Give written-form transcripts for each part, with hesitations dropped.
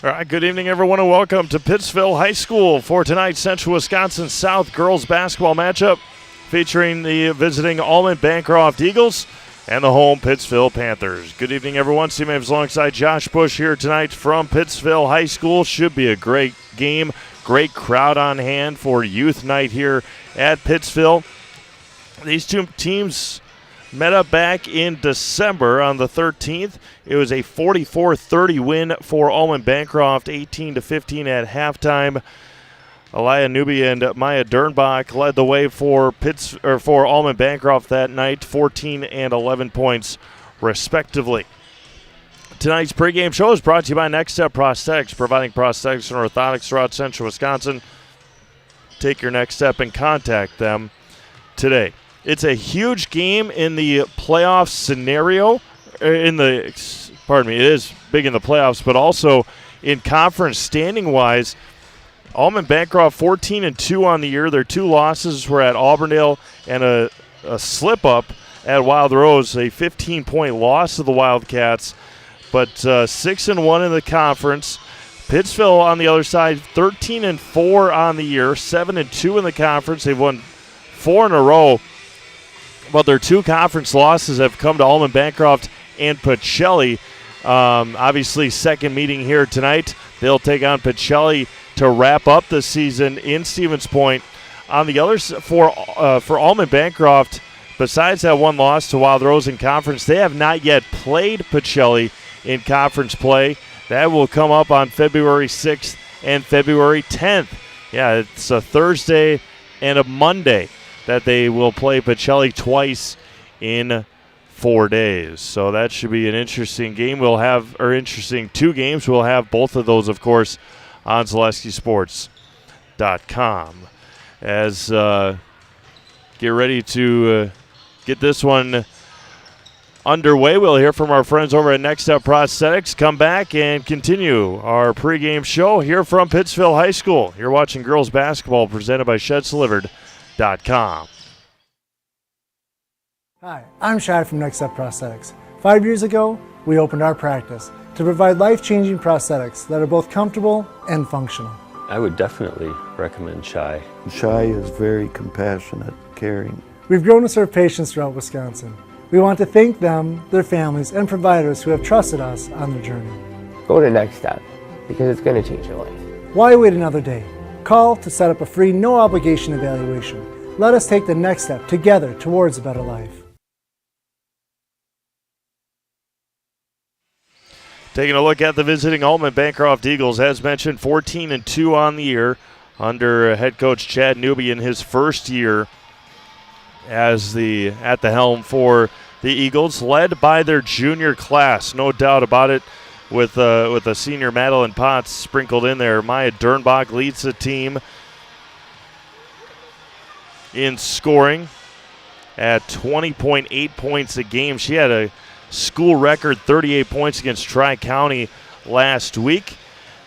All right, good evening, everyone, and welcome to Pittsville High School for tonight's Central Wisconsin South girls basketball matchup featuring the visiting Almond-Bancroft Eagles and the home Pittsville Panthers. Good evening, everyone. Steve Maves alongside Josh Bush here tonight from Pittsville High School. Should be a great game, great crowd on hand for youth night here at Pittsville. These two teams met up back in December on the 13th. It was a 44-30 win for Almond-Bancroft, 18-15 at halftime. Aliyah Newby and Maya Dernbach led the way for Almond-Bancroft that night, 14 and 11 points respectively. Tonight's pregame show is brought to you by Next Step Prosthetics, providing prosthetics and orthotics throughout Central Wisconsin. Take your next step and contact them today. It's a huge game in the playoff scenario. It is big in the playoffs, but also in conference standing-wise. Almond-Bancroft 14-2 on the year. Their two losses were at Auburndale and a slip-up at Wild Rose, a 15-point loss to the Wildcats, but 6-1 in the conference. Pittsville on the other side, 13-4 on the year, 7-2 in the conference. They've won 4 in a row. But their two conference losses have come to Almond-Bancroft and Pacelli. Obviously, second meeting here tonight. They'll take on Pacelli to wrap up the season in Stevens Point. On the other for Almond-Bancroft, besides that one loss to Wild Rose in conference, they have not yet played Pacelli in conference play. That will come up on February 6th and February 10th. Yeah, it's a Thursday and a Monday that they will play Pacelli twice in 4 days. So that should be an interesting game. Interesting two games. We'll have both of those, of course, on ZaleskiSports.com. As get ready to get this one underway, we'll hear from our friends over at Next Step Prosthetics. Come back and continue our pregame show here from Pittsville High School. You're watching girls basketball presented by ShedsDelivered.com. Hi, I'm Shai from Next Step Prosthetics. 5 years ago, we opened our practice to provide life-changing prosthetics that are both comfortable and functional. I would definitely recommend Shai. Shai is very compassionate, caring. We've grown to serve patients throughout Wisconsin. We want to thank them, their families, and providers who have trusted us on their journey. Go to Next Step because it's going to change your life. Why wait another day? Call to set up a free, no-obligation evaluation. Let us take the next step together towards a better life. Taking a look at the visiting Almond-Bancroft Eagles, as mentioned, 14-2 on the year under head coach Chad Newby in his first year at the helm for the Eagles, led by their junior class, no doubt about it, with the senior Madeline Potts sprinkled in there. Maya Dernbach leads the team in scoring at 20.8 points a game. She had a school record 38 points against Tri-County last week.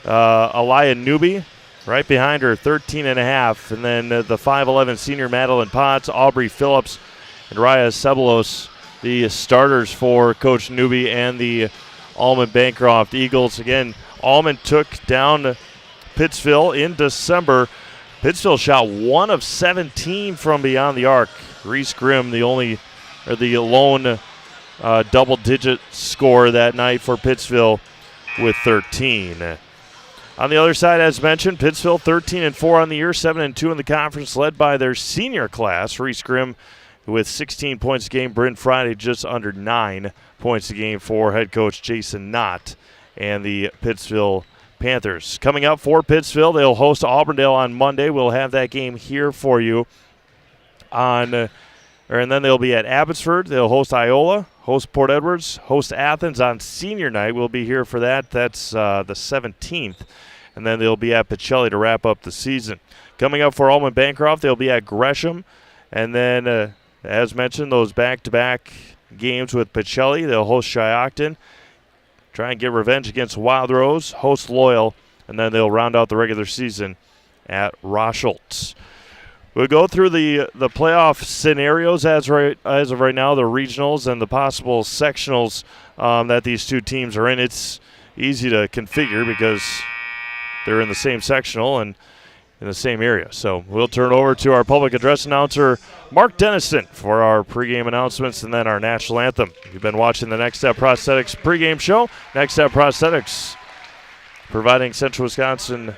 Aliyah Newby right behind her, 13.5. And then the 5'11 senior Madeline Potts, Aubrey Phillips, and Raya Ceballos, the starters for Coach Newby and the Almond-Bancroft Eagles. Again, Almond took down Pittsville in December. Pittsville shot 1 of 17 from beyond the arc. Reese Grimm, the lone double-digit score that night for Pittsville with 13. On the other side, as mentioned, Pittsville 13-4 on the year, 7-2 in the conference, led by their senior class. Reese Grimm with 16 points a game. Bryn Friday just under 9 points a game for head coach Jason Knott and the Pittsville Panthers. Coming up for Pittsville, they'll host Auburndale on Monday. We'll have that game here for you and then they'll be at Abbotsford. They'll host Iola, host Port Edwards, host Athens on senior night. We'll be here for that. That's the 17th. And then they'll be at Pacelli to wrap up the season. Coming up for Almond-Bancroft, they'll be at Gresham. And then, as mentioned, those back-to-back games with Pacelli. They'll host Shiocton, try and get revenge against Wild Rose, host Loyal, and then they'll round out the regular season at Rocheltz. We'll go through the playoff scenarios as of right now, the regionals and the possible sectionals that these two teams are in. It's easy to configure because they're in the same sectional and in the same area. So we'll turn over to our public address announcer, Mark Dennison, for our pregame announcements and then our national anthem. You've been watching the Next Step Prosthetics pregame show. Next Step Prosthetics providing Central Wisconsin.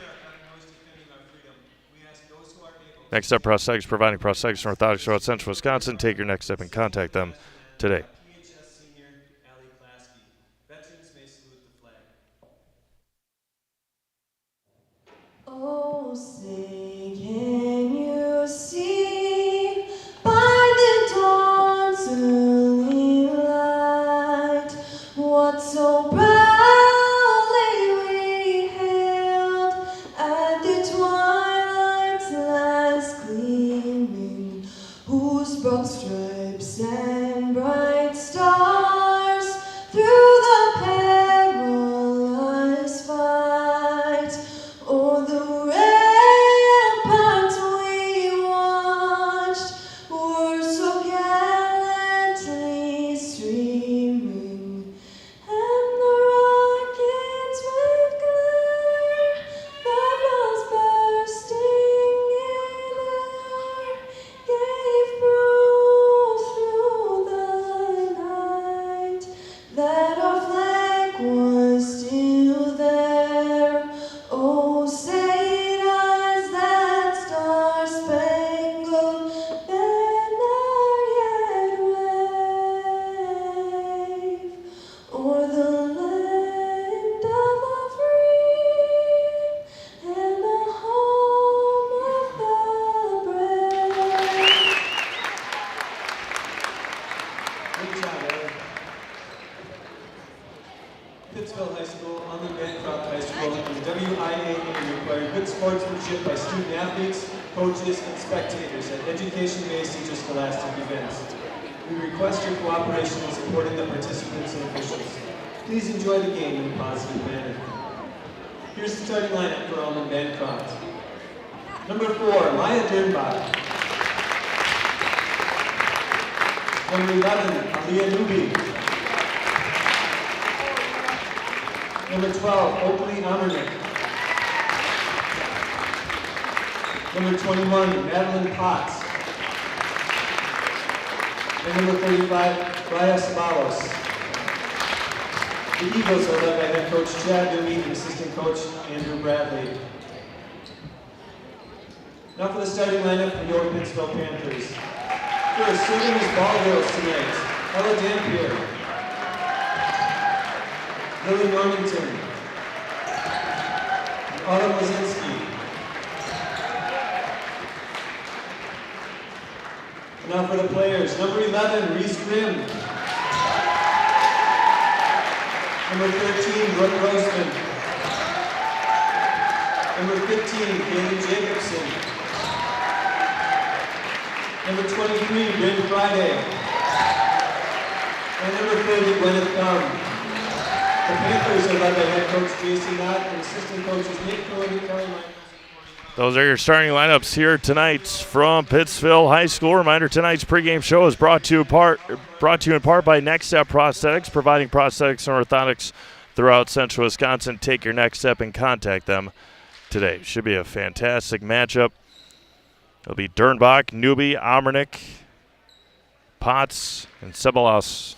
Next Step Prosthetics providing prosthetics and orthotics throughout Central Wisconsin. Take your next step and contact them today. Oh, say, can you see by the dawn's early light what so proudly we hailed at the twilight's last gleaming, whose broad stripes and bright stars through the perilous fight o'er the ramparts we watched were so gallantly streaming, and the rocket's red glare, the bells bursting in air, gave proof through the night that our flag was still there. Oh, say does that star-spangled banner yet wave o'er the land of the free and the home of the brave? Good job, Eric. Pittsville High School, Almond-Bancroft High School, and the WIAA require good sportsmanship by student athletes, coaches, and spectators at education-based interscholastic events. We request your cooperation in supporting the participants and officials. Please enjoy the game in a positive manner. Here's the starting lineup for Almond-Bancroft. Number 4, Maya Dernbach. Number 11, Aliyah Newby. Number 12, Oakley Amernick. Number 21, Madeline Potts. And number 35, Raya Sabalos. The Eagles are led by head coach Chad Newby and assistant coach Andrew Bradley. Now for the starting lineup for your Pittsville Panthers. First, serving as ball girls tonight, Ella Dampier, Lily Normington, and Autumn Lazinski. Now for the players, number 11, Reese Grimm. Number 13, Brooke Grossman. Number 15, Kaylee Jacobson. Number 23, Bryn Friday. And number 30, Gwyneth Gum. The Panthers are led by head coach J.C. Knott and assistant coaches Nick Cohen and Kelly Myers. Those are your starting lineups here tonight from Pittsville High School. Reminder, tonight's pregame show is brought to you in part by Next Step Prosthetics, providing prosthetics and orthotics throughout Central Wisconsin. Take your next step and contact them today. Should be a fantastic matchup. It'll be Dernbach, Newby, Amernick, Potts, and Sabalos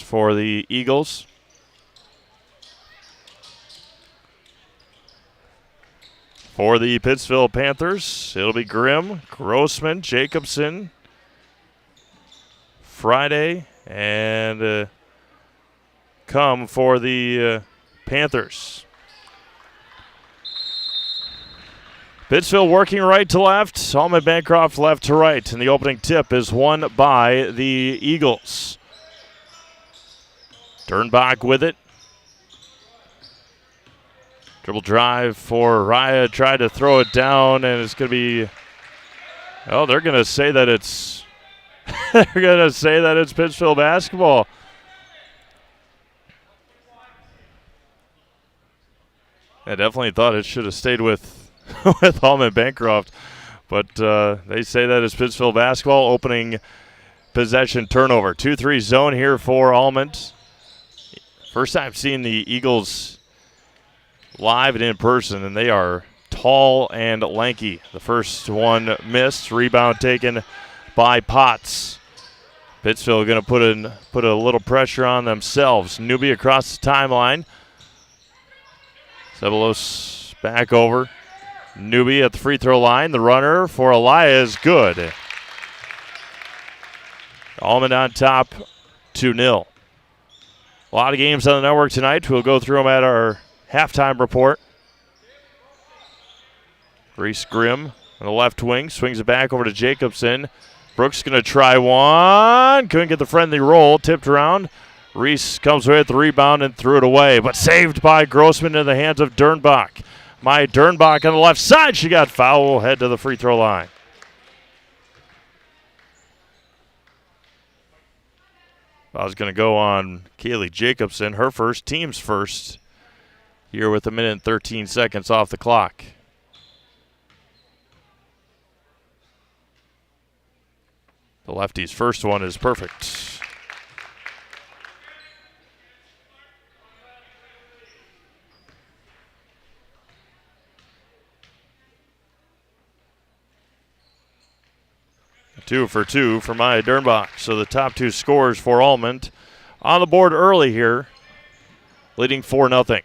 for the Eagles. For the Pittsville Panthers, it'll be Grimm, Grossman, Jacobson, Friday, and come for the Panthers. Pittsville working right to left, Almond-Bancroft left to right, and the opening tip is won by the Eagles. Dernbach with it. Dribble drive for Raya, tried to throw it down, and it's going to be, oh, they're going to say that it's, they're going to say that it's Pittsville basketball. I definitely thought it should have stayed with, with Almond-Bancroft, but they say that it's Pittsville basketball. Opening possession turnover. 2-3 zone here for Almond. First time seeing the Eagles live and in person, and they are tall and lanky. The first one missed. Rebound taken by Potts. Pittsville going to put a little pressure on themselves. Newby across the timeline. Ceballos back over. Newby at the free throw line. The runner for Elia is good. Almond on top, 2-0. A lot of games on the network tonight. We'll go through them at our halftime report. Reese Grimm on the left wing swings it back over to Jacobson. Brooks going to try one. Couldn't get the friendly roll. Tipped around. Reese comes away with the rebound and threw it away, but saved by Grossman in the hands of Dernbach. My Dernbach on the left side. She got foul. Head to the free throw line. I was going to go on Kaylee Jacobson, her first, team's first, here with 1 minute and 13 seconds off the clock. The lefty's first one is perfect. Two for two for Maya Dernbach. So the top two scores for Almond on the board early here, leading 4-0.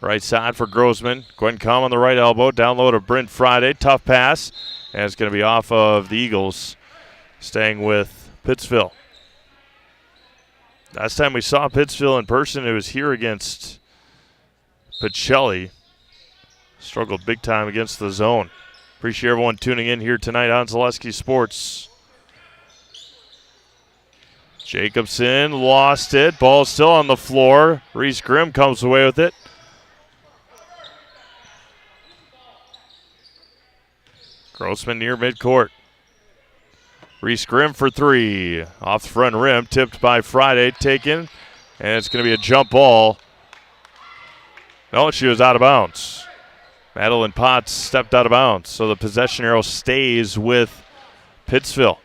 Right side for Grossman. Gwen Comm on the right elbow. Down low to Brent Friday. Tough pass. And it's going to be off of the Eagles, staying with Pittsville. Last time we saw Pittsville in person, it was here against Pacelli. Struggled big time against the zone. Appreciate everyone tuning in here tonight on Zaleski Sports. Jacobson lost it. Ball still on the floor. Reese Grimm comes away with it. Grossman near midcourt. Reese Grimm for three. Off the front rim. Tipped by Friday. Taken. And it's going to be a jump ball. No, she was out of bounds. Madeline Potts stepped out of bounds. So the possession arrow stays with Pittsville.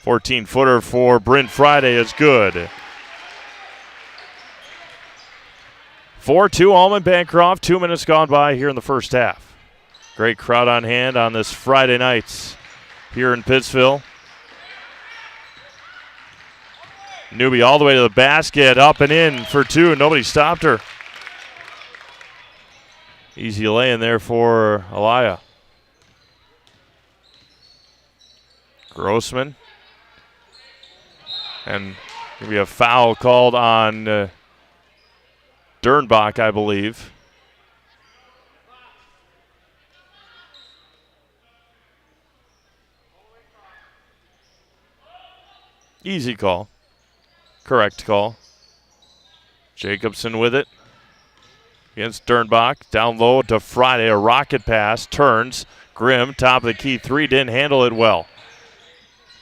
14-footer for Brent Friday is good. 4-2 Almond-Bancroft. 2 minutes gone by here in the first half. Great crowd on hand on this Friday night here in Pittsville. Newby all the way to the basket, up and in for two. Nobody stopped her. Easy lay in there for Elia. Grossman. And going to be a foul called on Dernbach, I believe. Easy call. Correct call. Jacobson with it against Dernbach. Down low to Friday. A rocket pass. Turns. Grimm, top of the key three. Didn't handle it well.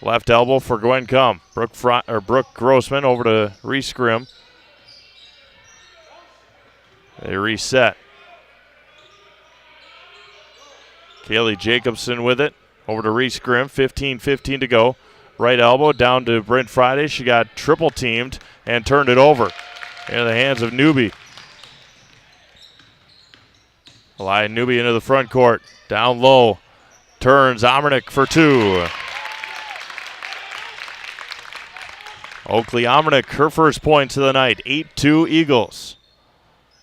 Left elbow for Gwen Comm. Brooke Grossman over to Reese Grimm. They reset. Kaylee Jacobson with it. Over to Reese Grimm. 15-15 to go. Right elbow down to Brent Friday. She got triple teamed and turned it over into the hands of Newby. Elia Newby into the front court. Down low. Turns. Amernick for two. Oakley Amernick, her first points of the night. 8-2 Eagles.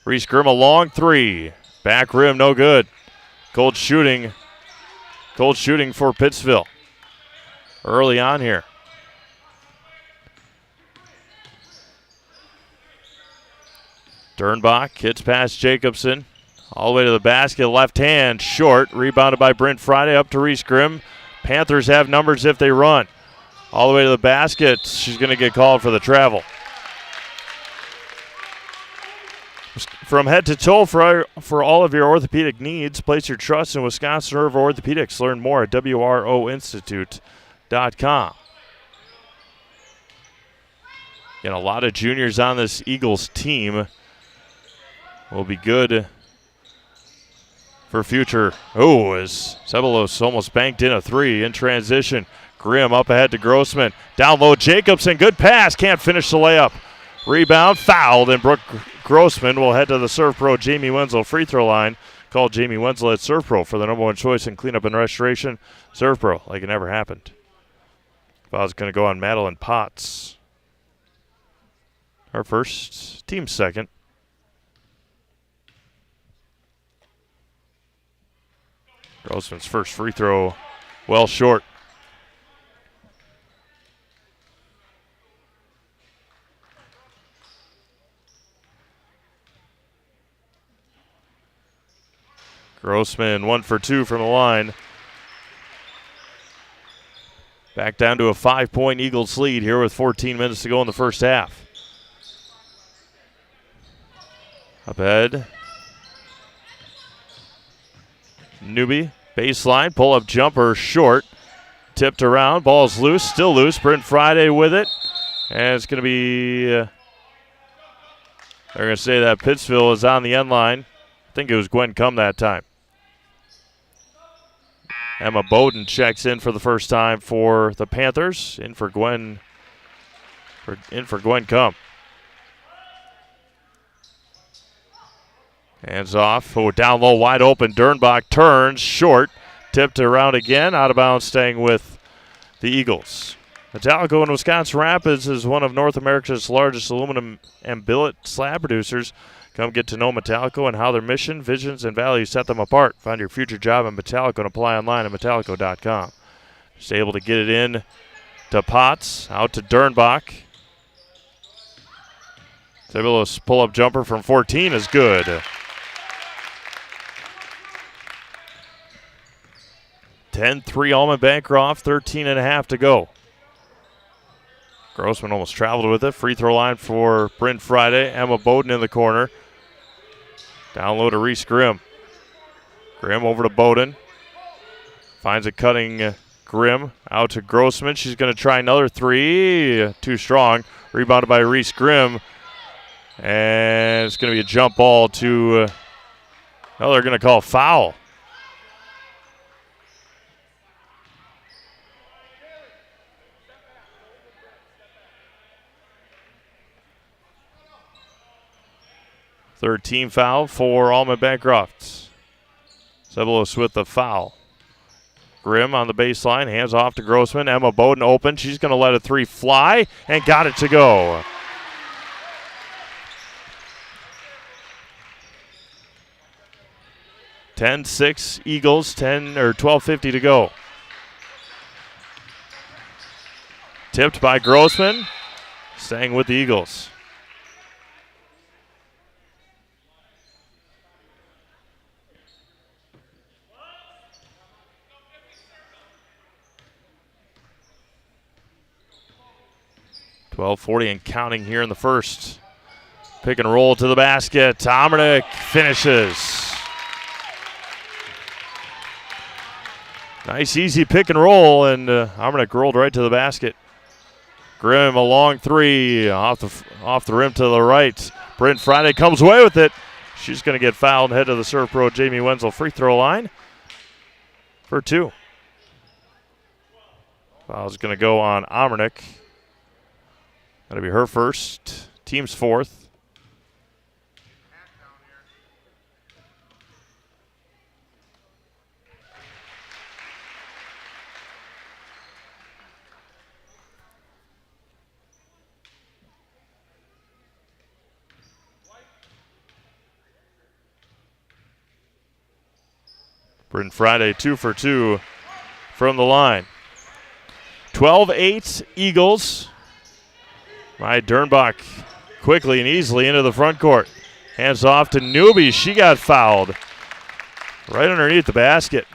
Reese Grimm a long three. Back rim, no good. Cold shooting for Pittsville early on here. Dernbach hits past Jacobson. All the way to the basket, left hand, short. Rebounded by Brent Friday, up to Reese Grimm. Panthers have numbers if they run. All the way to the basket, she's going to get called for the travel. From head to toe for all of your orthopedic needs, place your trust in Wisconsin River Orthopedics. Learn more at WROinstitute.com. Again, a lot of juniors on this Eagles team will be good for future. Oh, as Ceballos almost banked in a three in transition. Grimm up ahead to Grossman. Down low, Jacobson. Good pass. Can't finish the layup. Rebound, fouled, and Brooke Grossman will head to the Serve Pro Jamie Wenzel free throw line. Call Jamie Wenzel at Serve Pro for the number one choice in cleanup and restoration. Serve Pro, like it never happened. Foul's going to go on Madeline Potts. Our first, team second. Grossman's first free throw, well short. Grossman 1 for 2 from the line. Back down to a 5-point Eagles lead here with 14 minutes to go in the first half. Up ahead. Newby, baseline, pull-up jumper short. Tipped around, ball's loose, still loose. Brent Friday with it. And it's going to be, they're going to say that Pittsville is on the end line. I think it was Gwen Cum that time. Emma Bowden checks in for the first time for the Panthers. In for Gwen Cum. Hands off. Oh, down low, wide open. Dernbach turns short. Tipped around again. Out of bounds, staying with the Eagles. Metallico in Wisconsin Rapids is one of North America's largest aluminum and billet slab producers. Come get to know Metallico and how their mission, visions, and values set them apart. Find your future job in Metallico and apply online at metallico.com. Just able to get it in to Potts, out to Dernbach. Able pull-up jumper from 14 is good. 10-3 Almond-Bancroft, 13.5 to go. Grossman almost traveled with it. Free throw line for Bryn Friday. Emma Bowden in the corner. Down low to Reese Grimm. Grimm over to Bowden. Finds a cutting Grimm. Out to Grossman. She's going to try another three. Too strong. Rebounded by Reese Grimm. And it's going to be a jump ball to, they're going to call foul. Third team foul for Almond-Bancroft. Ceballos with the foul. Grimm on the baseline, hands off to Grossman. Emma Bowden open. She's going to let a three fly and got it to go. (10-6) Eagles, 12:50 to go. Tipped by Grossman, staying with the Eagles. (12:40) and counting here in the first. Pick and roll to the basket. Amernick finishes. Nice easy pick and roll, and Amernick rolled right to the basket. Grimm a long three off the rim to the right. Brent Friday comes away with it. She's going to get fouled and head to the Serve Pro Jamie Wenzel free throw line for two. Foul's going to go on Amernick. That'll be her first, team's fourth. Bryn Friday 2 for 2 from the line. 12-8 Eagles. My Dernbach quickly and easily into the front court. Hands off to Newby. She got fouled right underneath the basket.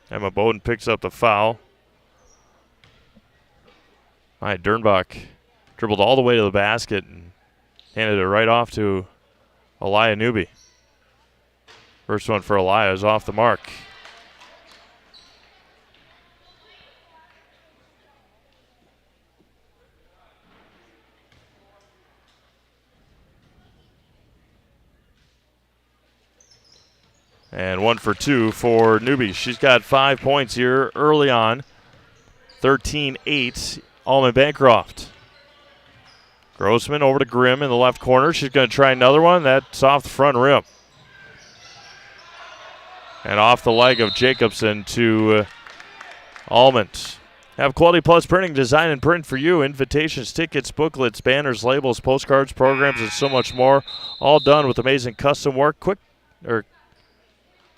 Emma Bowden picks up the foul. My Dernbach dribbled all the way to the basket and handed it right off to Elia Newby. First one for Elia is off the mark. And 1 for 2 for Newbie. She's got 5 points here early on. 13-8, Almond-Bancroft. Grossman over to Grimm in the left corner. She's going to try another one. That's off the front rim. And off the leg of Jacobson to Almond. Have Quality Plus Printing design and print for you. Invitations, tickets, booklets, banners, labels, postcards, programs, and so much more. All done with amazing custom work, quick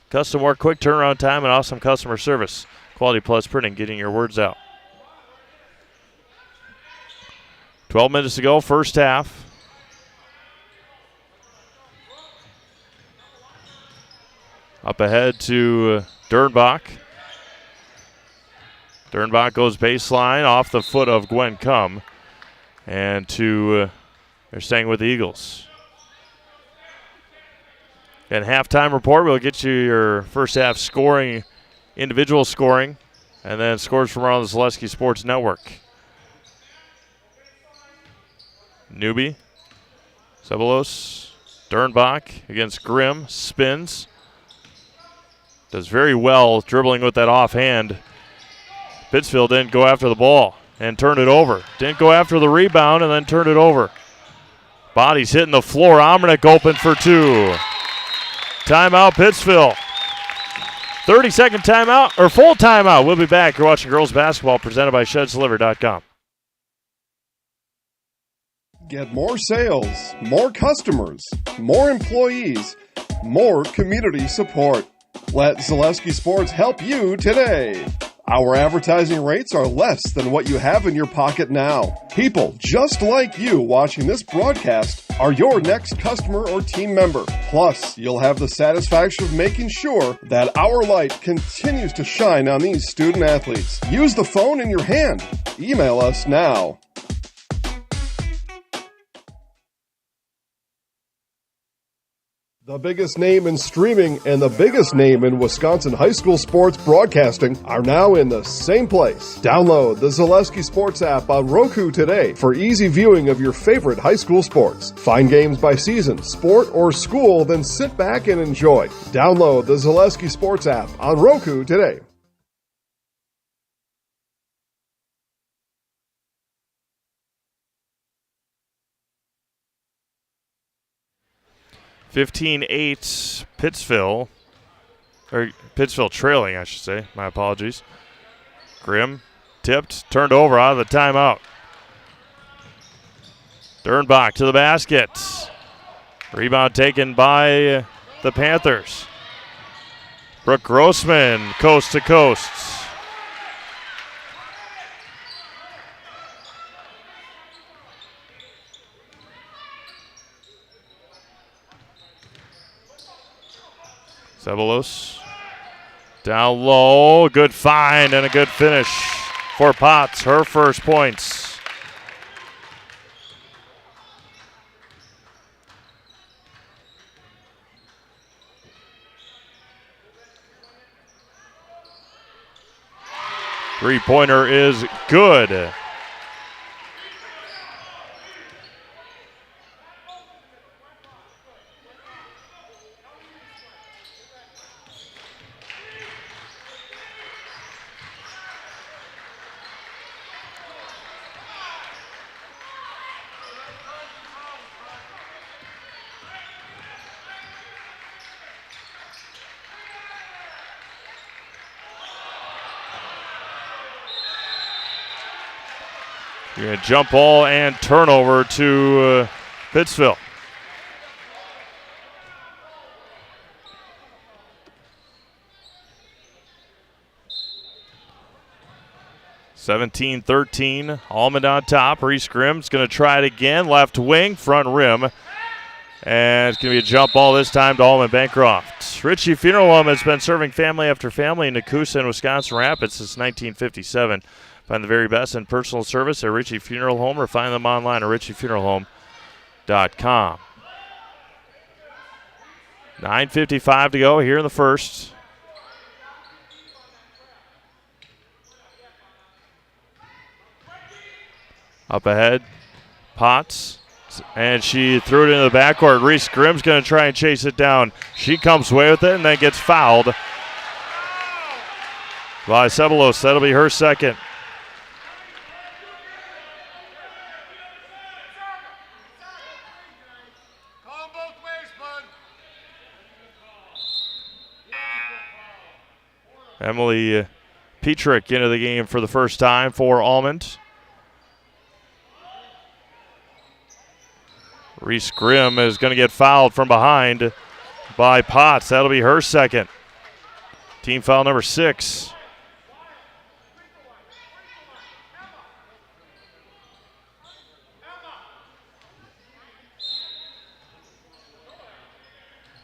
turnaround time, and awesome customer service. Quality Plus Printing, getting your words out. 12 minutes to go, first half. Up ahead to Dernbach. Dernbach goes baseline off the foot of Gwen Cum. And they're staying with the Eagles. And halftime report, we'll get you your first half scoring, individual scoring, and then scores from around the Zaleski Sports Network. Newbie, Ceballos, Dernbach against Grimm, spins. Does very well dribbling with that offhand. Pittsville didn't go after the ball and turn it over. Didn't go after the rebound and then turn it over. Bodies hitting the floor. Omrnick open for 2. Timeout, Pittsville. 30-second timeout, or full timeout. We'll be back. You're watching girls basketball presented by ShedsDeliver.com. Get more sales, more customers, more employees, more community support. Let Zaleski Sports help you today. Our advertising rates are less than what you have in your pocket now. People just like you watching this broadcast are your next customer or team member. Plus, you'll have the satisfaction of making sure that our light continues to shine on these student athletes. Use the phone in your hand. Email us now. The biggest name in streaming and the biggest name in Wisconsin high school sports broadcasting are now in the same place. Download the Zaleski Sports app on Roku today for easy viewing of your favorite high school sports. Find games by season, sport, or school, then sit back and enjoy. Download the Zaleski Sports app on Roku today. (15-8) Pittsville, or Pittsville trailing, I should say. My apologies. Grimm tipped, turned over out of the timeout. Dernbach to the basket. Rebound taken by the Panthers. Brooke Grossman, coast to coast. Ceballos down low. Good find and a good finish for Potts. Her first points. Three-pointer is good. You're going to jump ball and turnover to Pittsville. (17-13). Almond on top. Reese Grimm's going to try it again. Left wing, front rim. And it's going to be a jump ball this time to Almond-Bancroft. Ritchie Funeral Home has been serving family after family in Nakusa and Wisconsin Rapids since 1957. Find the very best in personal service at Ritchie Funeral Home or find them online at ritchiefuneralhome.com. 9:55 to go here in the first. Up ahead, Potts, and she threw it into the backcourt. Reese Grimm's going to try and chase it down. She comes away with it and then gets fouled by Ceballos. That'll be her second. Emily Petrick into the game for the first time for Almond. Reese Grimm is going to get fouled from behind by Potts. That'll be her second. Team foul number 6.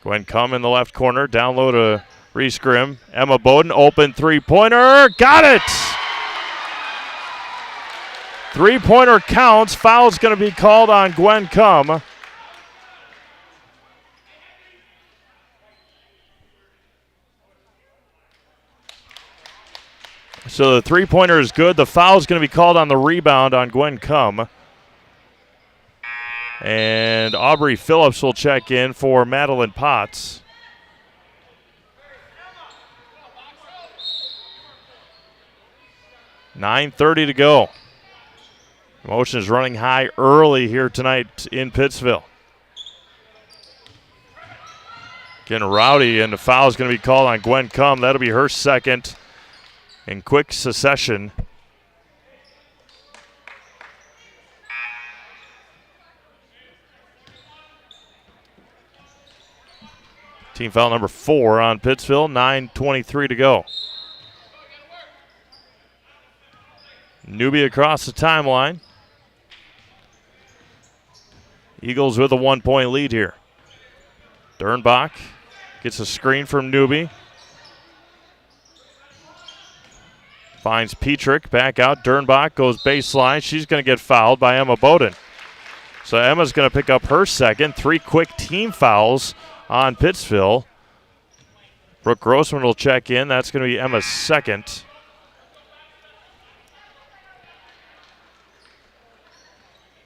Gwen Cum in the left corner. Down low to Reese Grimm. Emma Bowden, open three-pointer. Got it! Three-pointer counts. Foul's going to be called on Gwen Cum. So the three-pointer is good. The foul's going to be called on the rebound on Gwen Cum. And Aubrey Phillips will check in for Madeline Potts. .9:30 to go. Emotion is running high early here tonight in Pittsville. Getting rowdy, and the foul is going to be called on Gwen Cum. That'll be her second in quick succession. Team foul number 4 on Pittsville. 9:23 to go. Newby across the timeline. Eagles with a 1-point lead here. Dernbach gets a screen from Newby. Finds Petrick back out. Dernbach goes baseline. She's going to get fouled by Emma Bowden. So Emma's going to pick up her second. 3 quick team fouls on Pittsville. Brooke Grossman will check in. That's going to be Emma's second.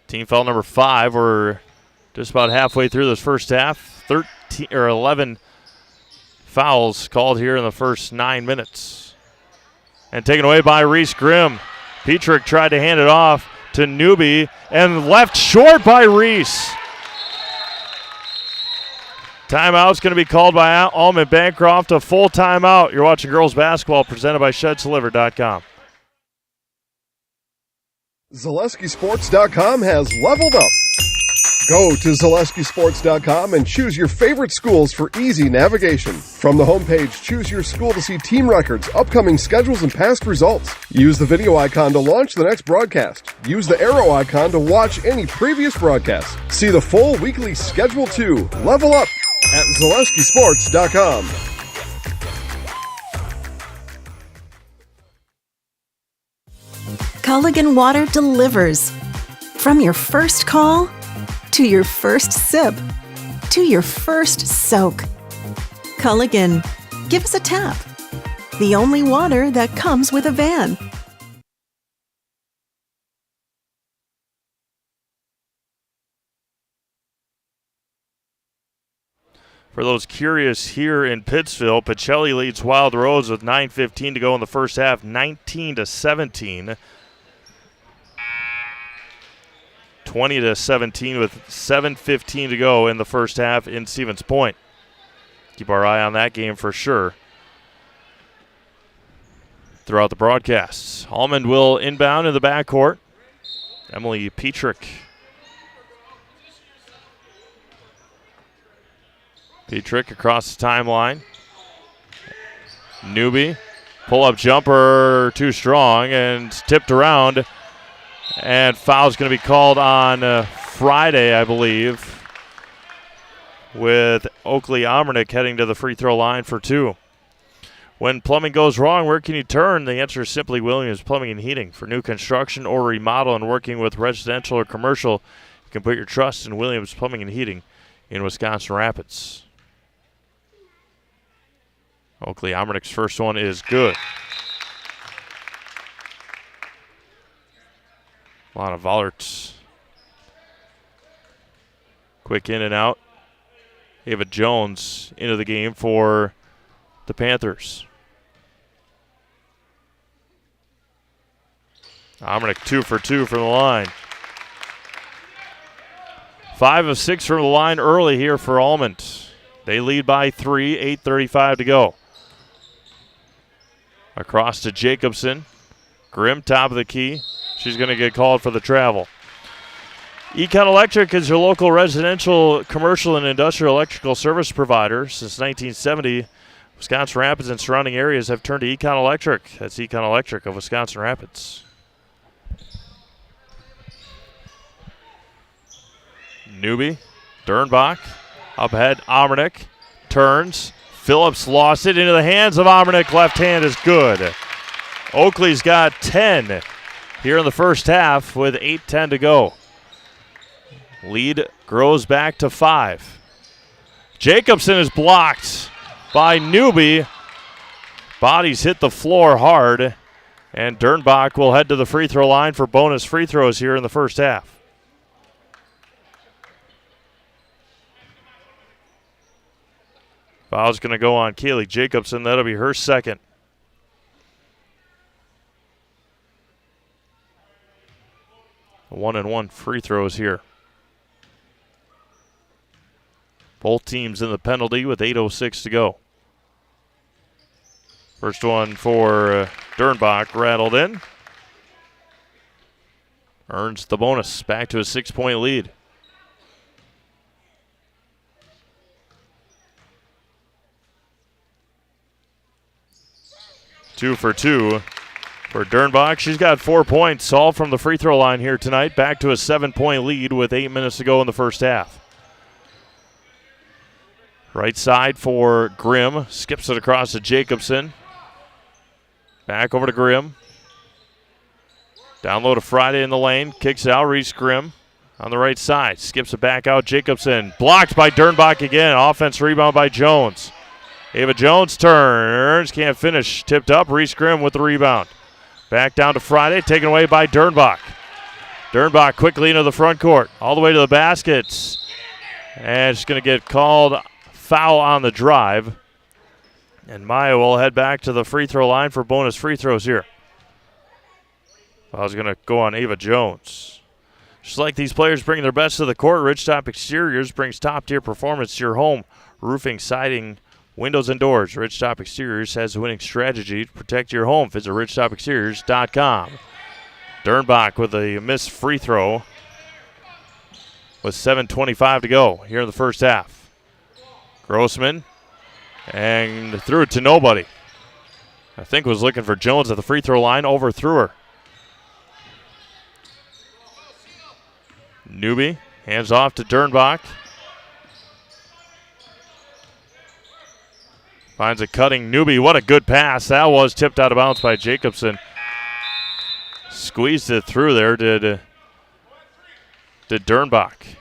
Team foul number 5. We're just about halfway through this first half. 11 fouls called here in the first 9 minutes. And taken away by Reese Grimm. Petrick tried to hand it off to Newby and left short by Reese. Timeout's going to be called by Almond-Bancroft, a full timeout. You're watching girls basketball presented by ShedsDeliver.com. ZaleskiSports.com has leveled up. Go to ZaleskiSports.com and choose your favorite schools for easy navigation. From the homepage, choose your school to see team records, upcoming schedules, and past results. Use the video icon to launch the next broadcast. Use the arrow icon to watch any previous broadcast. See the full weekly schedule too. Level up at ZaleskiSports.com. Culligan Water delivers. From your first call, to your first sip, to your first soak. Culligan, give us a tap. The only water that comes with a van. For those curious here in Pittsville, Pacelli leads Wild Rose with 9:15 to go in the first half, 19-17. 20-17 with 7:15 to go in the first half in Stevens Point. Keep our eye on that game for sure throughout the broadcasts. Almond will inbound in the backcourt. Emily Petrick. Petrick across the timeline. Newby. Pull-up jumper too strong and tipped around. And foul's going to be called on Friday, I believe, with Oakley Almernick heading to the free throw line for 2. When plumbing goes wrong, where can you turn? The answer is simply Williams Plumbing and Heating. For new construction or remodel and working with residential or commercial, you can put your trust in Williams Plumbing and Heating in Wisconsin Rapids. Oakley Almernick's first one is good. Lana Vollerts Quick in and out. Ava Jones into the game for the Panthers. Almond 2 for 2 from the line. 5 of 6 from the line early here for Almond. They lead by 3, 8:35 to go. Across to Jacobson. Grimm, top of the key. She's going to get called for the travel. Econ Electric is your local residential, commercial, and industrial electrical service provider. Since 1970, Wisconsin Rapids and surrounding areas have turned to Econ Electric. That's Econ Electric of Wisconsin Rapids. Newby, Dernbach, up ahead, Omernick, turns. Phillips lost it into the hands of Omernick. Left hand is good. Oakley's got 10 here in the first half with 8:10 to go. Lead grows back to 5. Jacobson is blocked by Newby. Bodies hit the floor hard, and Dernbach will head to the free throw line for bonus free throws here in the first half. Foul's going to go on Kaylee Jacobson. That'll be her second. One-and-one free throws here. Both teams in the penalty with 8:06 to go. First one for Dernbach, rattled in. Earns the bonus, back to a 6-point lead. Two for two for Dernbach. She's got 4 points, all from the free throw line here tonight. Back to a 7-point lead with 8 minutes to go in the first half. Right side for Grimm. Skips it across to Jacobson. Back over to Grimm. Down low to Friday in the lane. Kicks it out. Reese Grimm on the right side. Skips it back out. Jacobson. Blocked by Dernbach again. Offense rebound by Jones. Ava Jones turns. Can't finish. Tipped up. Reese Grimm with the rebound. Back down to Friday. Taken away by Dernbach. Dernbach quickly into the front court. All the way to the baskets. And she's going to get called foul on the drive. And Maya will head back to the free throw line for bonus free throws here. I was going to go on Ava Jones. Just like these players bring their best to the court, Ridgetop Exteriors brings top-tier performance to your home. Roofing, siding, windows, and doors. Ridgetop Exteriors has a winning strategy to protect your home. Visit ridgetopexteriors.com. Dernbach with a missed free throw with 7:25 to go here in the first half. Grossman and threw it to nobody. I think was looking for Jones at the free throw line, overthrew her. Newby hands off to Dernbach. Finds a cutting Newby. What a good pass. That was tipped out of bounds by Jacobson. Squeezed it through there, did Dernbach.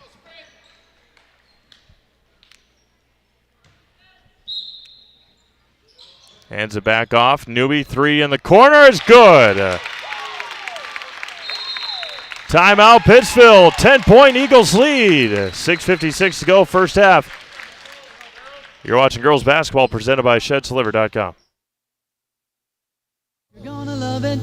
Hands it back off. Newby, 3 in the corner is good. Timeout, Pittsville. 10-point Eagles lead. 6:56 to go, first half. You're watching girls basketball presented by ShedsDeliver.com. You're gonna love it.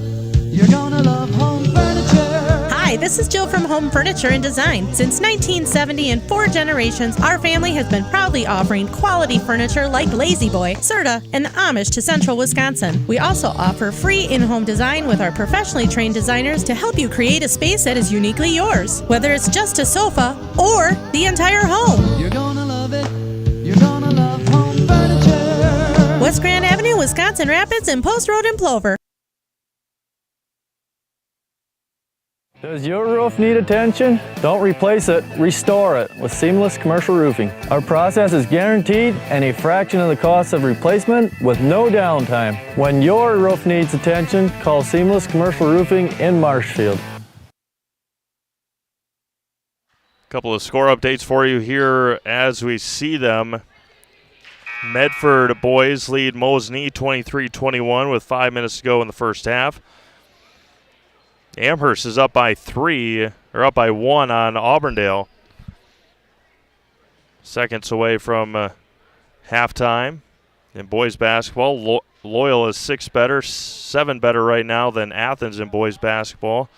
You're gonna love home furniture. Hi, this is Jill from Home Furniture and Design. Since 1970 and 4 generations, our family has been proudly offering quality furniture like Lazy Boy, Serta, and Amish to Central Wisconsin. We also offer free in-home design with our professionally trained designers to help you create a space that is uniquely yours, whether it's just a sofa or the entire home. You're gonna love it. You're gonna love home furniture. West Grand Avenue, Wisconsin Rapids, and Post Road in Plover. Does your roof need attention? Don't replace it, restore it with Seamless Commercial Roofing. Our process is guaranteed and a fraction of the cost of replacement with no downtime. When your roof needs attention, call Seamless Commercial Roofing in Marshfield. Couple of score updates for you here as we see them. Medford boys lead Mosney 23-21 with 5 minutes to go in the first half. Amherst is up by 1 on Auburndale. seconds away from halftime in boys basketball. Loyal is 7 better right now than Athens in boys basketball.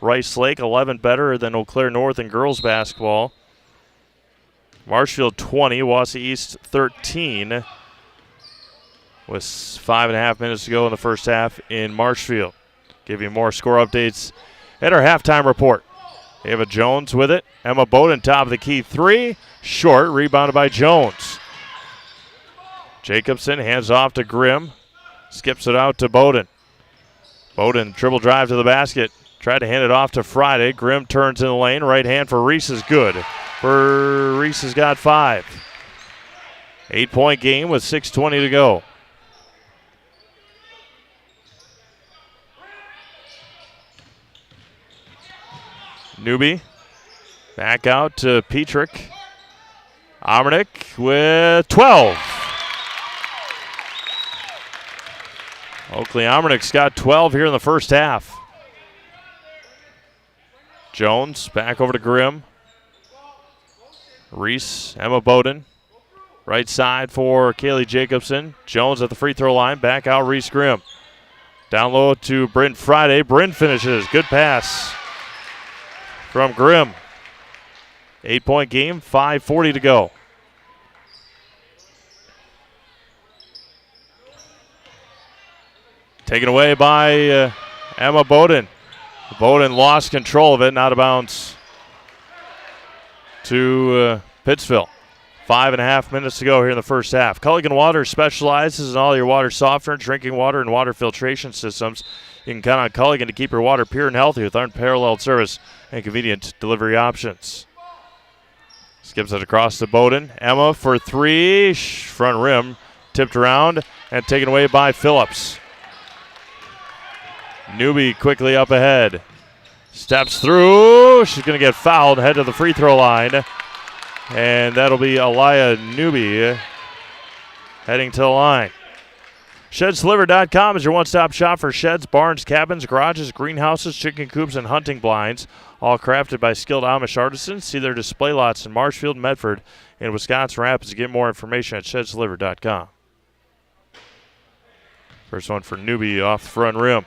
Rice Lake 11 better than Eau Claire North in girls basketball. Marshfield 20, Wausau East 13 with 5.5 minutes to go in the first half in Marshfield. Give you more score updates at our halftime report. Ava Jones with it. Emma Bowden top of the key three. Short, rebounded by Jones. Jacobson hands off to Grimm. Skips it out to Bowden. Bowden dribble drive to the basket. Tried to hand it off to Friday. Grimm turns in the lane. Right hand for Reese is good. Reese has got 5. 8-point game with 6:20 to go. Newby back out to Petrick. Amernick with 12. Oakley Amernick's got 12 here in the first half. Jones back over to Grimm. Reese, Emma Bowden. Right side for Kaylee Jacobson. Jones at the free throw line. Back out Reese Grimm. Down low to Bryn Friday. Bryn finishes. Good pass from Grimm. 8-point game, 5:40 to go. Taken away by Emma Bowden. Bowden lost control of it, out of bounds to Pittsville. 5.5 minutes to go here in the first half. Culligan Water specializes in all your water softener, drinking water, and water filtration systems. You can count on Culligan to keep your water pure and healthy with unparalleled service and convenient delivery options. Skips it across to Bowden. Emma for 3. Front rim tipped around and taken away by Phillips. Newby quickly up ahead. Steps through. She's going to get fouled. Head to the free throw line. And that'll be Aliyah Newby heading to the line. ShedsDelivered.com is your one-stop shop for sheds, barns, cabins, garages, greenhouses, chicken coops, and hunting blinds. All crafted by skilled Amish artisans. See their display lots in Marshfield, Medford, and Wisconsin Rapids. Get more information at ShedsDelivered.com. First one for Newby off the front rim.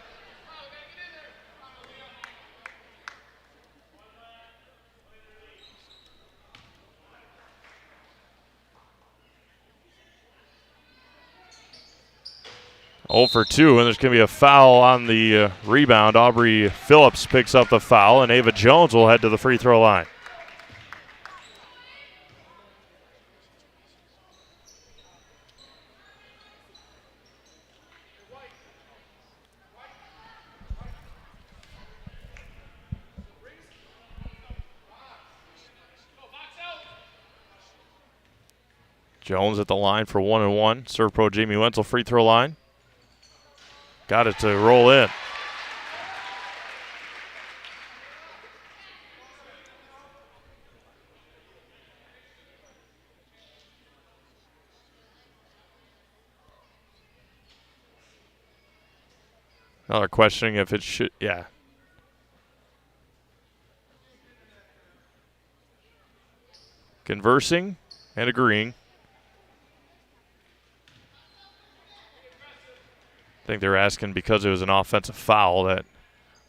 For 2, and there's going to be a foul on the rebound. Aubrey Phillips picks up the foul, and Ava Jones will head to the free throw line. Jones at the line for 1-1. Serve pro Jamie Wenzel free throw line. Got it to roll in. Now they're questioning if it should, yeah. Conversing and agreeing. I think they were asking because it was an offensive foul but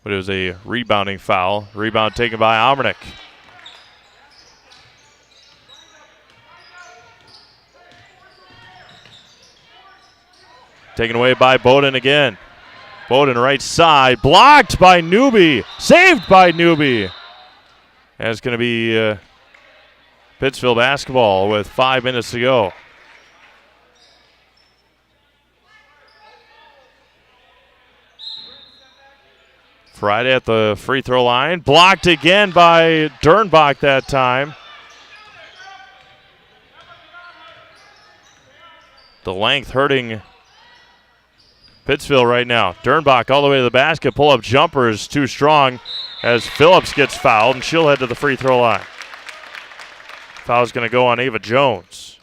it was a rebounding foul. Rebound taken by Amernick. Taken away by Bowden again. Bowden right side, blocked by Newby, saved by Newby. And it's going to be Pittsville basketball with 5 minutes to go. Friday at the free throw line. Blocked again by Dernbach that time. The length hurting Pittsville right now. Dernbach all the way to the basket. Pull-up jumper is too strong as Phillips gets fouled, and she'll head to the free throw line. Foul's going to go on Ava Jones.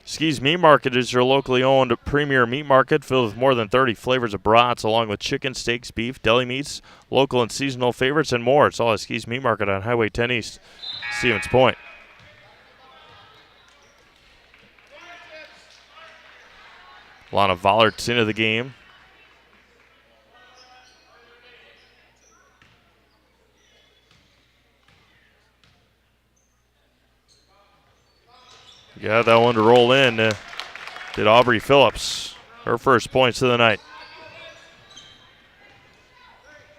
Skees Meat Market is your locally owned premier meat market filled with more than 30 flavors of brats, along with chicken, steaks, beef, deli meats, local and seasonal favorites, and more. It's all at Skees Meat Market on Highway 10 East, Stevens Point. Lana Vollert's into the game. Got that one to roll in. Did Aubrey Phillips. Her first points of the night.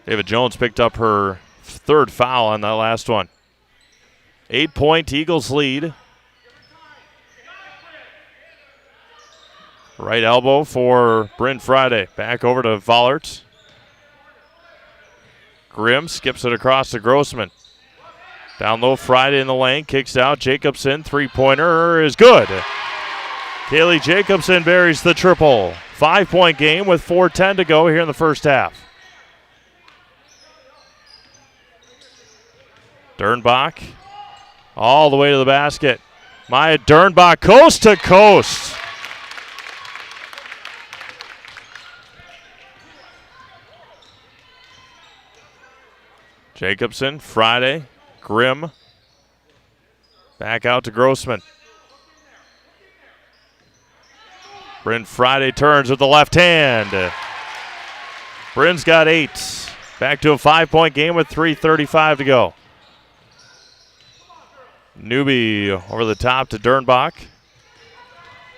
David Jones picked up her third foul on that last one. 8-point Eagles lead. Right elbow for Bryn Friday. Back over to Vollert. Grimm skips it across to Grossman. Down low, Friday in the lane, kicks out. Jacobson, three-pointer is good. Kaylee Jacobson buries the triple. 5-point game with 4:10 to go here in the first half. Dernbach all the way to the basket. Maya Dernbach, coast to coast. Jacobson, Friday, Grimm. Back out to Grossman. Bryn Friday turns with the left hand. Bryn's got 8. Back to a 5-point game with 3:35 to go. Newby over the top to Dernbach.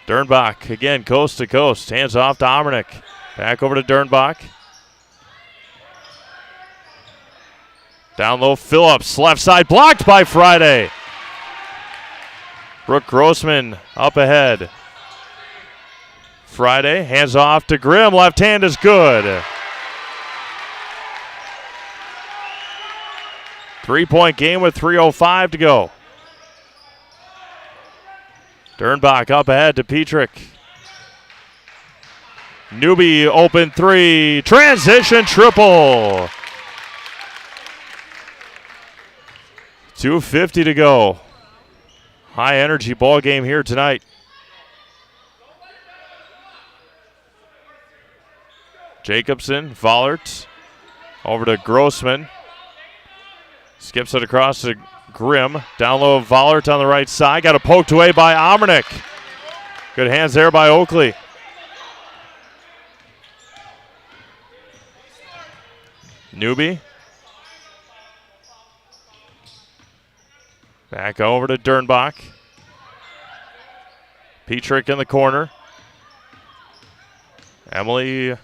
Dernbach again coast to coast. Hands off to Omernick. Back over to Dernbach. Down low, Phillips, left side, blocked by Friday. Brooke Grossman up ahead. Friday, hands off to Grimm, left hand is good. 3-point game with 3:05 to go. Dernbach up ahead to Petrick. Newby open three, transition triple. 2:50 to go. High energy ball game here tonight. Jacobson, Vollert, over to Grossman. Skips it across to Grimm. Down low, Vollert on the right side. Got it poked away by Omernick. Good hands there by Oakley. Newby. Back over to Dernbach. Petrick in the corner. Emily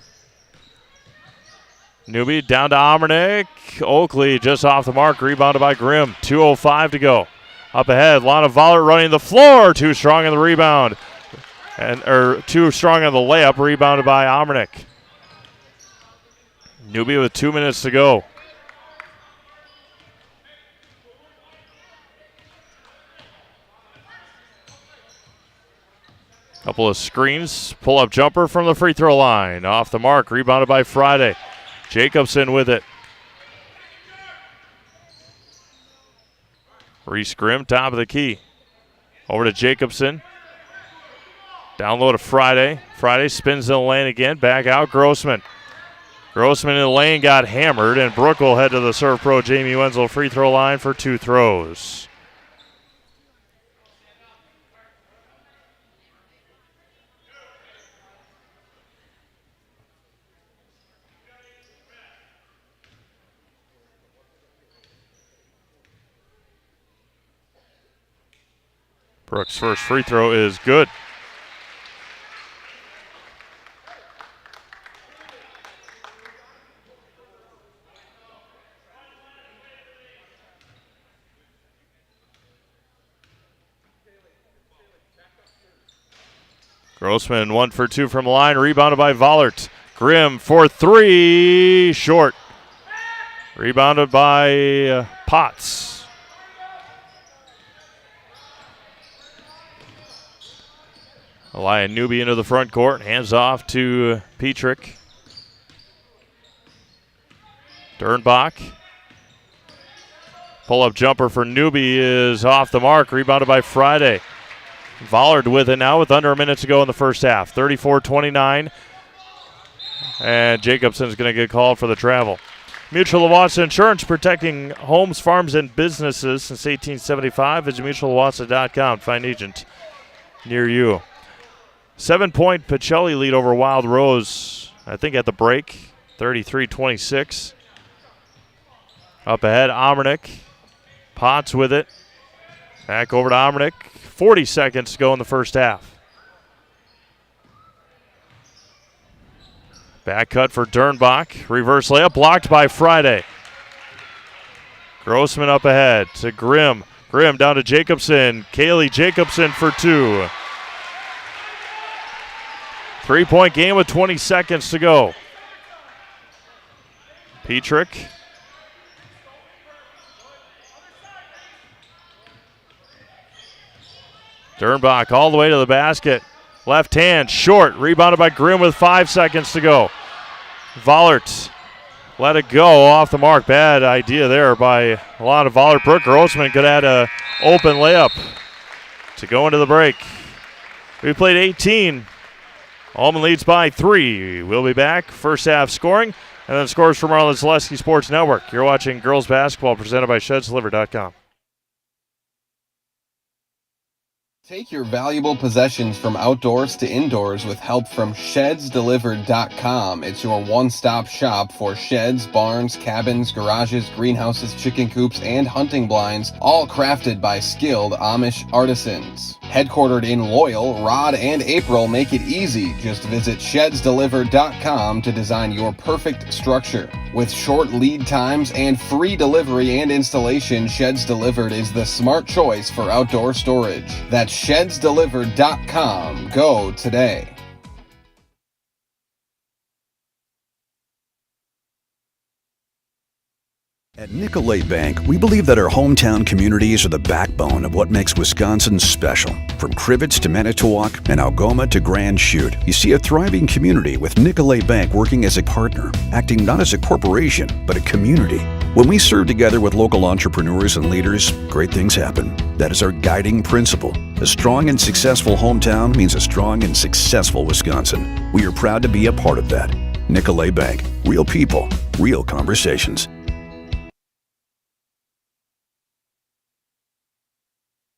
Newby down to Omernick. Oakley just off the mark, rebounded by Grimm. 2:05 to go. Up ahead, Lana Vollert running the floor. Too strong on the rebound. Too strong on the layup, rebounded by Omernick. Newby with 2 minutes to go. Couple of screens, pull-up jumper from the free throw line. Off the mark, rebounded by Friday. Jacobson with it. Reese Grimm, top of the key. Over to Jacobson. Down low to Friday. Friday spins in the lane again, back out Grossman. Grossman in the lane got hammered, and Brooke will head to the Serve Pro Jamie Wenzel free throw line for 2 throws. Brooks' first free throw is good. Grossman 1 for 2 from the line, rebounded by Vollert. Grimm for 3, short. Rebounded by Potts. Elia Newby into the front court, hands off to Petrick. Dernbach. Pull-up jumper for Newby is off the mark, rebounded by Friday. Vollard with it now with under a minute to go in the first half. 34-29. And Jacobson's going to get called for the travel. Mutual of Wausau Insurance, protecting homes, farms, and businesses since 1875. Visit mutualofwausau.com. Find an agent near you. 7-point Pacelli lead over Wild Rose, I think at the break. 33-26. Up ahead, Omernick. Potts with it. Back over to Omernick. 40 seconds to go in the first half. Back cut for Dernbach. Reverse layup blocked by Friday. Grossman up ahead to Grimm. Grimm down to Jacobson. Kaylee Jacobson for two. 3-point game with 20 seconds to go. Petrick. Dernbach all the way to the basket. Left hand, short, rebounded by Grimm with 5 seconds to go. Vollert let it go off the mark. Bad idea there by Alana Vollert. Brooke Grossman could add an open layup to go into the break. We played 18. Almond leads by 3. We'll be back. First half scoring, and then scores from our Zaleski Sports Network. You're watching girls basketball presented by ShedsDeliver.com. Take your valuable possessions from outdoors to indoors with help from ShedsDelivered.com. It's your one-stop shop for sheds, barns, cabins, garages, greenhouses, chicken coops, and hunting blinds, all crafted by skilled Amish artisans. Headquartered in Loyal, Rod and April make it easy. Just visit ShedsDelivered.com to design your perfect structure. With short lead times and free delivery and installation, Sheds Delivered is the smart choice for outdoor storage. That's ShedsDelivered.com. Go today. At Nicolet Bank, we believe that our hometown communities are the backbone of what makes Wisconsin special. From Crivets to Manitowoc and Algoma to Grand Chute, you see a thriving community with Nicolet Bank working as a partner, acting not as a corporation, but a community. When we serve together with local entrepreneurs and leaders, great things happen. That is our guiding principle. A strong and successful hometown means a strong and successful Wisconsin. We are proud to be a part of that. Nicolet Bank. Real people, real conversations.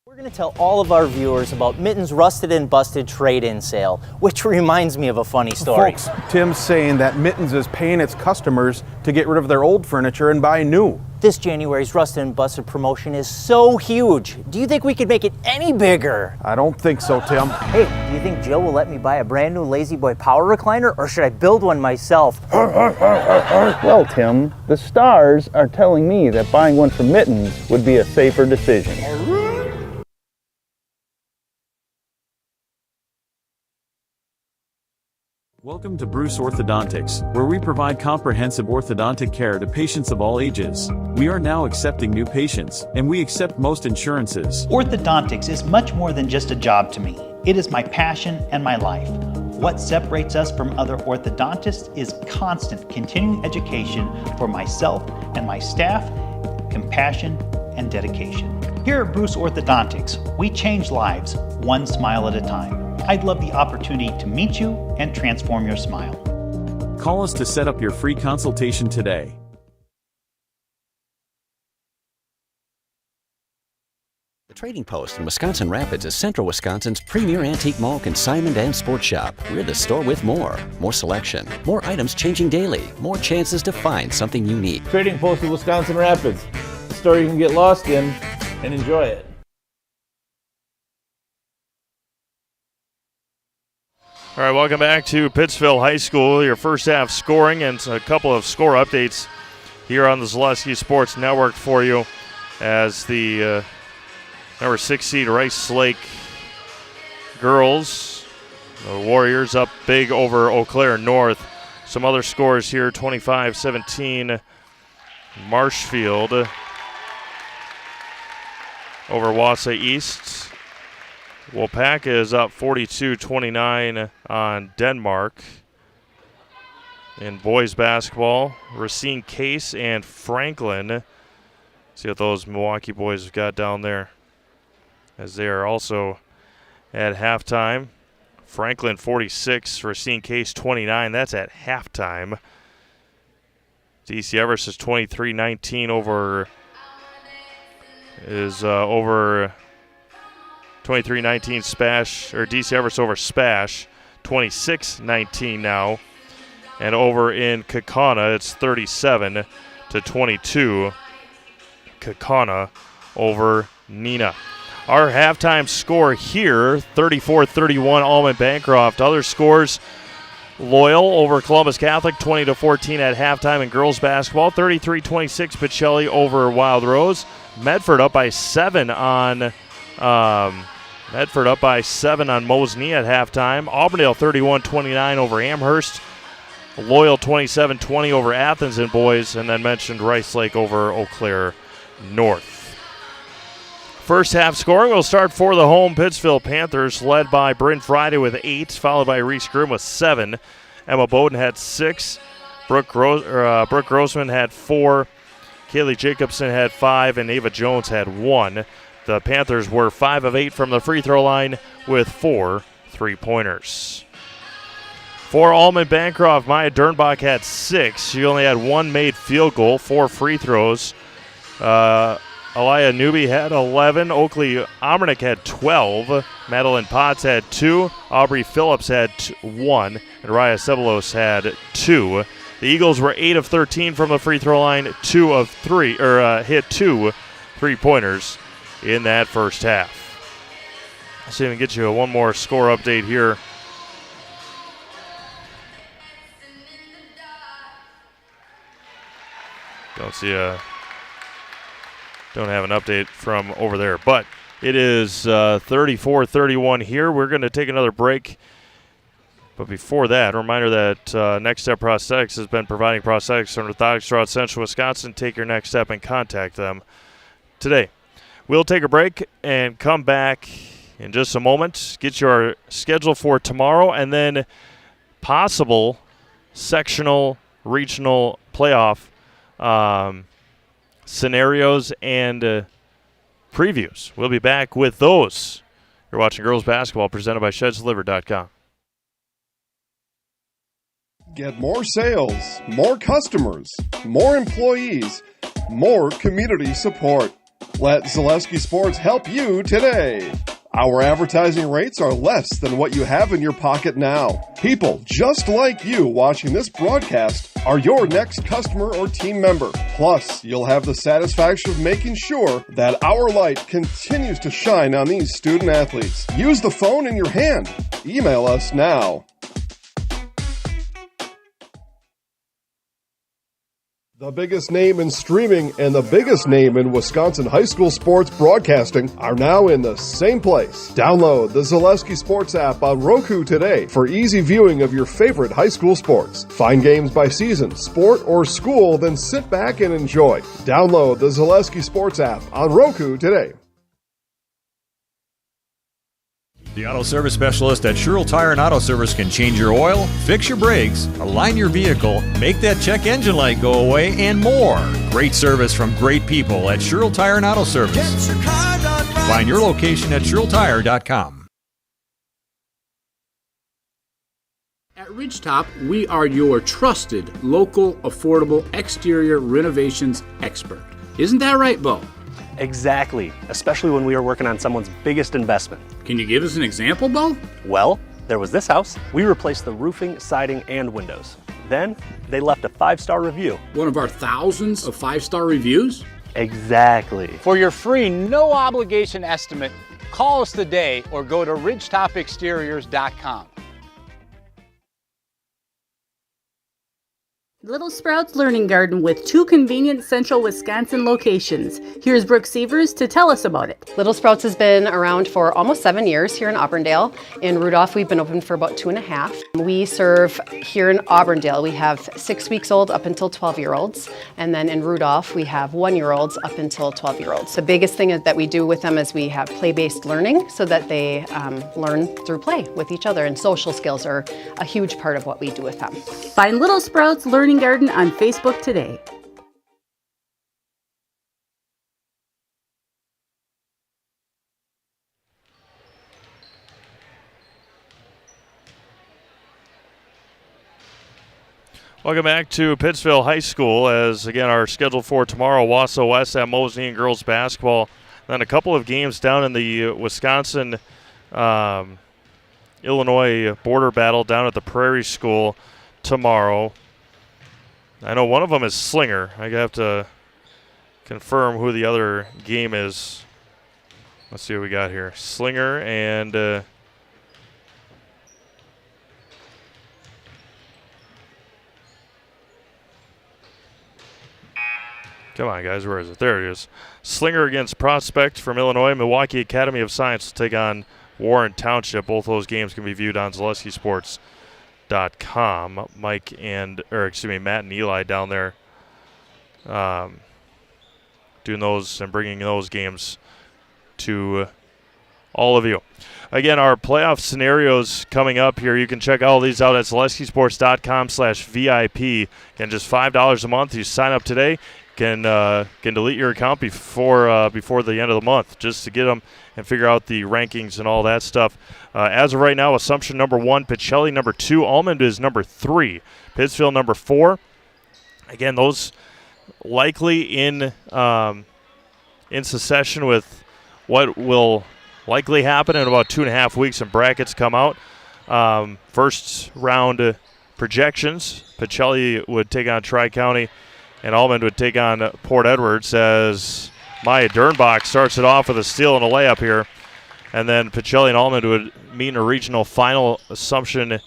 We're going to tell all of our viewers about Mitten's Rusted and Busted trade-in sale, which reminds me of a funny story. Folks, Tim's saying that Mitten's is paying its customers to get rid of their old furniture and buy new. This January's Rusted and Busted promotion is so huge. Do you think we could make it any bigger? I don't think so, Tim. Hey, do you think Jill will let me buy a brand new Lazy Boy power recliner, or should I build one myself? Well, Tim, the stars are telling me that buying one from Mittens would be a safer decision. Welcome to Bruce Orthodontics, where we provide comprehensive orthodontic care to patients of all ages. We are now accepting new patients, and we accept most insurances. Orthodontics is much more than just a job to me. It is my passion and my life. What separates us from other orthodontists is constant continuing education for myself and my staff, compassion, and dedication. Here at Bruce Orthodontics, we change lives one smile at a time. I'd love the opportunity to meet you and transform your smile. Call us to set up your free consultation today. The Trading Post in Wisconsin Rapids is Central Wisconsin's premier antique mall, consignment, and sports shop. We're the store with more selection, more items changing daily, more chances to find something unique. Trading Post in Wisconsin Rapids, the store you can get lost in and enjoy it. All right, welcome back to Pittsville High School. Your first half scoring and a couple of score updates here on the Zaleski Sports Network for you as the number 6 seed Rice Lake girls, the Warriors up big over Eau Claire North. Some other scores here, 25-17 Marshfield over Wausau East. Wapaka is up 42-29 on Denmark. In boys basketball, Racine Case and Franklin. See what those Milwaukee boys have got down there, as they are also at halftime. Franklin 46, Racine Case 29. That's at halftime. DC Everest is 23-19 over 23-19 Spash, or DC Everest over Spash. 26-19 now. And over in Kaukauna, it's 37-22. Kaukauna over Neenah. Our halftime score here, 34-31 Almond-Bancroft. Other scores, Loyal over Columbus Catholic, 20-14 at halftime in girls basketball. 33-26 Pacelli over Wild Rose. Medford up by 7 on Mosinee at halftime. Auburndale 31-29 over Amherst. Loyal 27-20 over Athens in boys, and then mentioned Rice Lake over Eau Claire North. First half scoring, we'll start for the home Pittsville Panthers, led by Bryn Friday with 8, followed by Reese Grimm with 7. Emma Bowden had 6. Brooke Grossman had 4. Kaylee Jacobson had 5, and Ava Jones had 1. The Panthers were 5 of 8 from the free throw line with 4 3-pointers. For Almond-Bancroft, Maya Dernbach had 6. She only had 1 made field goal, 4 free throws. Aliyah Newby had 11. Oakley Omernick had 12. Madeline Potts had 2. Aubrey Phillips had 1. And Raya Ceballos had 2. The Eagles were 8 of 13 from the free throw line, hit 2 3-pointers in that first half. Let's see if we can get you one more score update here. Don't have an update from over there, but it is 34-31 here. We're going to take another break. But before that, a reminder that Next Step Prosthetics has been providing prosthetics and orthotics throughout central Wisconsin. Take your next step and contact them today. We'll take a break and come back in just a moment. Get your schedule for tomorrow and then possible sectional, regional playoff scenarios and previews. We'll be back with those. You're watching girls basketball presented by ShedsDelivered.com. Get more sales, more customers, more employees, more community support. Let Zaleski Sports help you today. Our advertising rates are less than what you have in your pocket now. People just like you watching this broadcast are your next customer or team member. Plus, you'll have the satisfaction of making sure that our light continues to shine on these student athletes. Use the phone in your hand. Email us now. The biggest name in streaming and the biggest name in Wisconsin high school sports broadcasting are now in the same place. Download the Zaleski Sports app on Roku today for easy viewing of your favorite high school sports. Find games by season, sport, or school, then sit back and enjoy. Download the Zaleski Sports app on Roku today. The auto service specialist at Sherrill Tire and Auto Service can change your oil, fix your brakes, align your vehicle, make that check engine light go away, and more. Great service from great people at Sherrill Tire and Auto Service. Find your location at SherrillTire.com. At Ridgetop, we are your trusted, local, affordable exterior renovations expert. Isn't that right, Bo? Exactly, especially when we are working on someone's biggest investment. Can you give us an example, Bo? Well, there was this house. We replaced the roofing, siding, and windows. Then, they left a 5-star review. One of our thousands of 5-star reviews? Exactly. For your free, no-obligation estimate, call us today or go to ridgetopexteriors.com. Little Sprouts Learning Garden with 2 convenient central Wisconsin locations. Here's Brooke Sievers to tell us about it. Little Sprouts has been around for almost 7 years here in Auburndale. In Rudolph, we've been open for about 2.5. We serve here in Auburndale, we have 6 weeks old up until 12-year-olds. And then in Rudolph, we have 1-year-olds up until 12-year-olds. The biggest thing that we do with them is we have play-based learning so that they learn through play with each other. And social skills are a huge part of what we do with them. Find Little Sprouts Learning Garden on Facebook today. Welcome back to Pittsville High School as, again, our schedule for tomorrow, Wausau West at Mosinee girls basketball. Then a couple of games down in the Wisconsin Illinois border battle down at the Prairie School tomorrow. I know one of them is Slinger. I have to confirm who the other game is. Let's see what we got here. Slinger and come on, guys. Where is it? There it is. Slinger against Prospect from Illinois. Milwaukee Academy of Science will take on Warren Township. Both those games can be viewed on ZaleskiSports.com. Matt and Eli down there doing those and bringing those games to all of you. Again, our playoff scenarios coming up here. You can check all these out at ZaleskiSports.com/VIP. Again, just $5 a month. You sign up today. Can delete your account before the end of the month just to get them and figure out the rankings and all that stuff. As of right now, Assumption number 1, Pacelli number 2, Almond is number 3, Pittsville number 4. Again, those likely in succession with what will likely happen in about 2.5 weeks and brackets come out. First round projections, Pacelli would take on Tri-County and Almond would take on Port Edwards as Maya Dernbach starts it off with a steal and a layup here. And then Pacelli and Almond would meet in a regional final, Assumption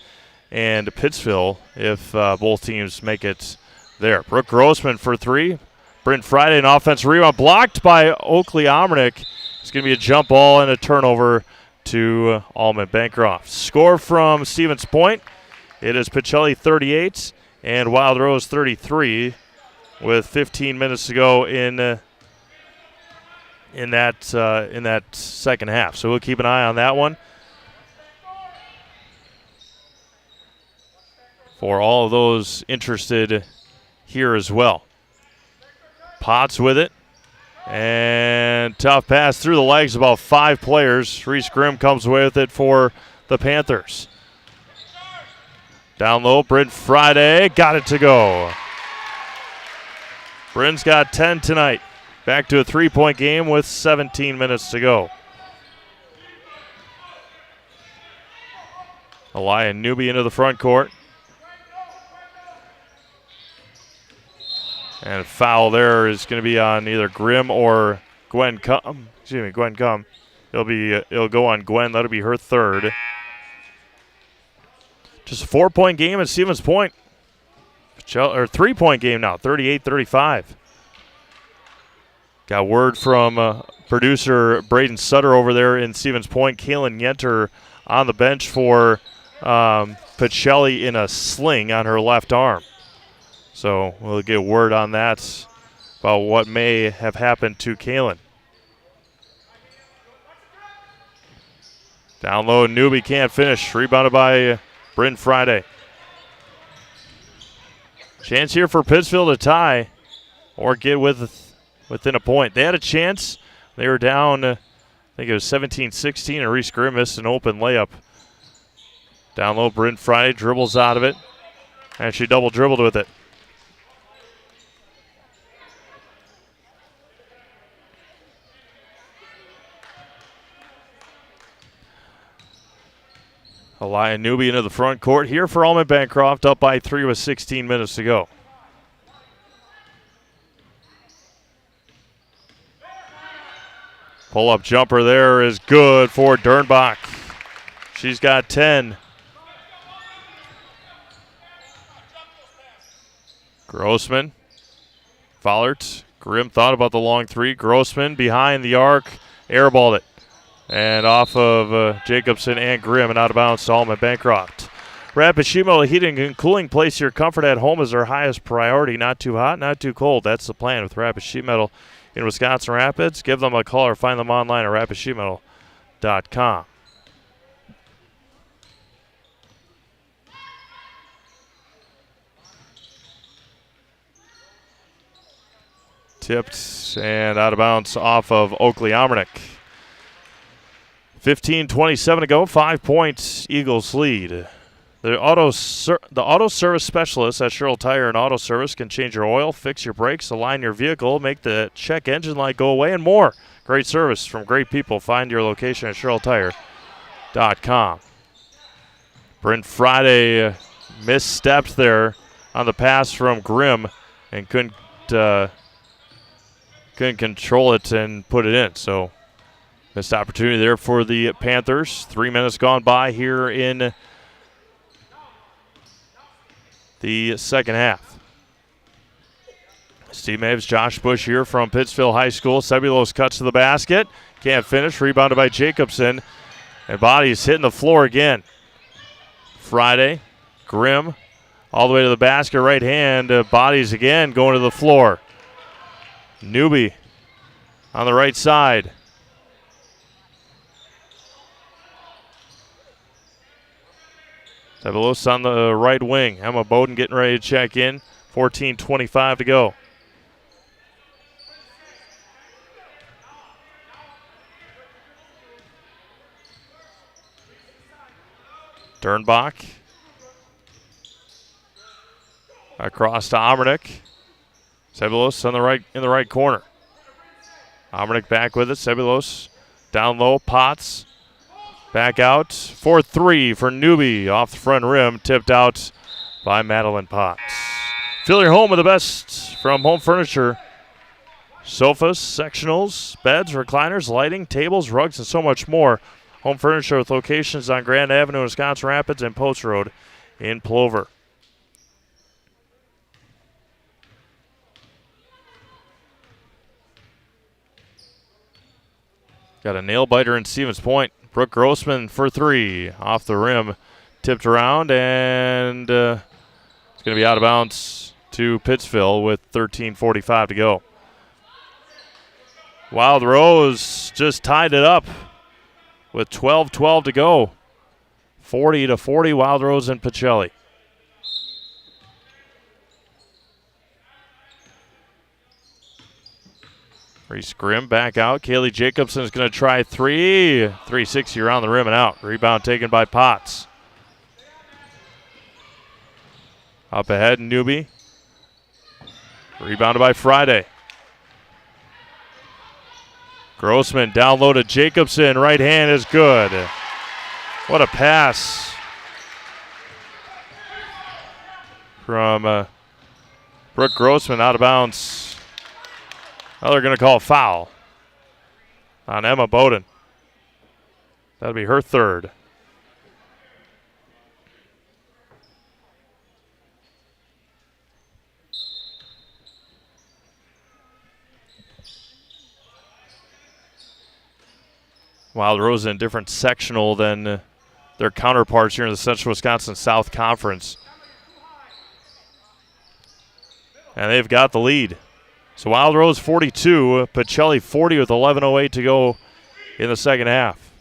and Pittsville, if both teams make it there. Brooke Grossman for 3. Bryn Friday, an offensive rebound blocked by Oakley Almernick. It's going to be a jump ball and a turnover to Almond-Bancroft. Score from Stevens Point. It is Pacelli 38 and Wild Rose 33. With 15 minutes to go in that second half. So we'll keep an eye on that one. For all of those interested here as well. Potts with it. And tough pass through the legs, about 5 players. Reese Grimm comes away with it for the Panthers. Down low, Bryn Friday got it to go. Bryn's got 10 tonight. Back to a 3-point game with 17 minutes to go. Elia Newby into the front court. And a foul there is going to be on either Grimm or Gwen Cum. Gwen Cum. It'll go on Gwen. That'll be her third. Just a 4-point game at Stevens Point. 3-point game now, 38-35. Got word from producer Braden Sutter over there in Stevens Point. Kaylin Yenter on the bench for Pacelli in a sling on her left arm. So we'll get word on that about what may have happened to Kaylin. Down low, Newby can't finish. Rebounded by Bryn Friday. Chance here for Pittsville to tie or get within a point. They had a chance. They were down, I think it was 17-16, and Reese Grimm missed an open layup. Down low, Bryn Friday dribbles out of it, and she double dribbled with it. Elia Newby into the front court here for Almond-Bancroft, up by 3 with 16 minutes to go. Pull-up jumper there is good for Dernbach. She's got 10. Grossman, Follert, Grimm thought about the long 3. Grossman behind the arc, airballed it. And off of Jacobson and Grimm and out of bounds to Almond-Bancroft. Rapid Sheet Metal Heating and Cooling. Place your comfort at home is our highest priority. Not too hot, not too cold. That's the plan with Rapid Sheet Metal in Wisconsin Rapids. Give them a call or find them online at rapidsheetmetal.com. Tipped and out of bounds off of Oakley Almernick. 15:27 to go. 5 points, Eagles lead. The auto service specialists at Sherrill Tire and Auto Service can change your oil, fix your brakes, align your vehicle, make the check engine light go away, and more. Great service from great people. Find your location at SherrillTire.com. Brent Friday misstepped there on the pass from Grimm and couldn't control it and put it in. So missed opportunity there for the Panthers. 3 minutes gone by here in the second half. Steve Maves, Josh Bush here from Pittsville High School. Cebulos cuts to the basket. Can't finish. Rebounded by Jacobson. And Body's hitting the floor again. Friday, Grimm, all the way to the basket, right hand. Bodies again going to the floor. Newby on the right side. Cebulos on the right wing. Emma Bowden getting ready to check in. 14:25 to go. Dernbach across to Omernick. Cebulos on the right, in the right corner. Omernick back with it. Cebulos down low. Potts back out for three for Newby off the front rim. Tipped out by Madeline Potts. Fill your home with the best from Home Furniture. Sofas, sectionals, beds, recliners, lighting, tables, rugs, and so much more. Home Furniture with locations on Grand Avenue in Wisconsin Rapids and Post Road in Plover. Got a nail biter in Stevens Point. Brooke Grossman for three. Off the rim. Tipped around, and it's going to be out of bounds to Pittsville with 13:45 to go. Wild Rose just tied it up with 12:12 to go. 40-40, Wild Rose and Pacelli. Reese Grimm back out. Kaylee Jacobson is going to try three. 360 around the rim and out. Rebound taken by Potts. Up ahead, Newby. Rebounded by Friday. Grossman down low to Jacobson. Right hand is good. What a pass from Brooke Grossman, out of bounds. Now they're going to call a foul on Emma Bowden. That'll be her third. Wild Rose in a different sectional than their counterparts here in the Central Wisconsin South Conference. And they've got the lead. So Wild Rose 42, Pacelli 40 with 11:08 to go in the second half.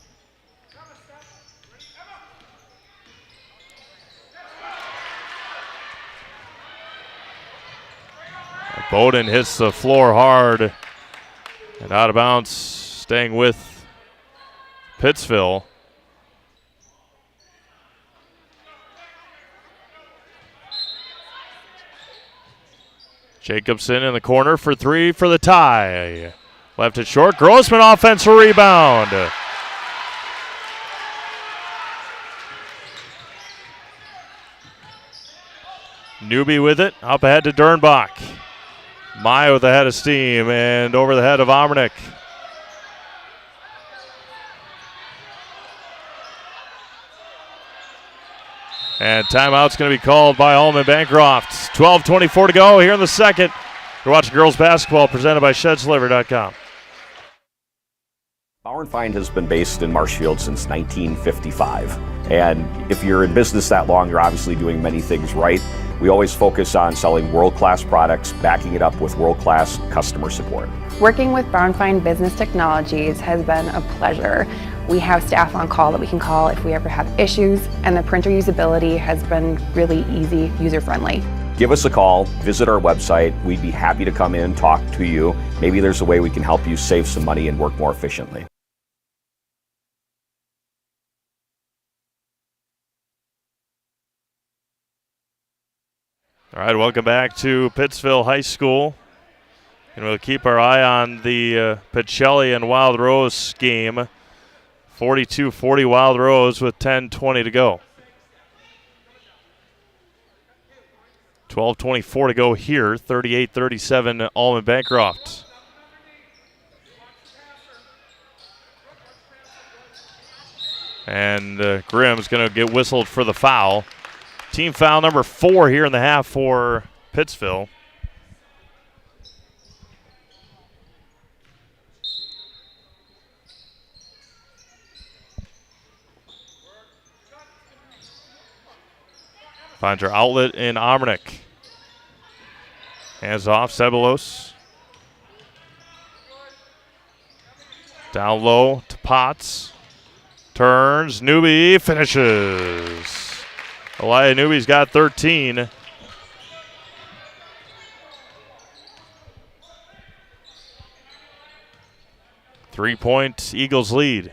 Bowden hits the floor hard and out of bounds, staying with Pittsville. Jacobson in the corner for three for the tie. Left it short. Grossman offensive rebound. Newby with it. Up ahead to Dernbach. Maya with the head of steam and over the head of Omernick. And timeout's going to be called by Almond-Bancroft. 12:24 to go here in the second. You're watching girls basketball presented by ShedsDeliver.com. Bauer & Feind has been based in Marshfield since 1955. And if you're in business that long, you're obviously doing many things right. We always focus on selling world-class products, backing it up with world-class customer support. Working with Bauer & Feind Business Technologies has been a pleasure. We have staff on call that we can call if we ever have issues, and the printer usability has been really easy, user-friendly. Give us a call, visit our website. We'd be happy to come in, talk to you. Maybe there's a way we can help you save some money and work more efficiently. All right, welcome back to Pittsville High School. And we'll keep our eye on the Pacelli and Wild Rose game. 42-40 Wild Rose with 10:20 to go. 12:24 to go here. 38-37 Almond-Bancroft. And Grimm's going to get whistled for the foul. Team foul number 4 here in the half for Pittsville. Finds her outlet in Omernick. Hands off, Ceballos. Down low to Potts. Turns, Newby finishes. Elia Newby's got 13. Three-point Eagles lead.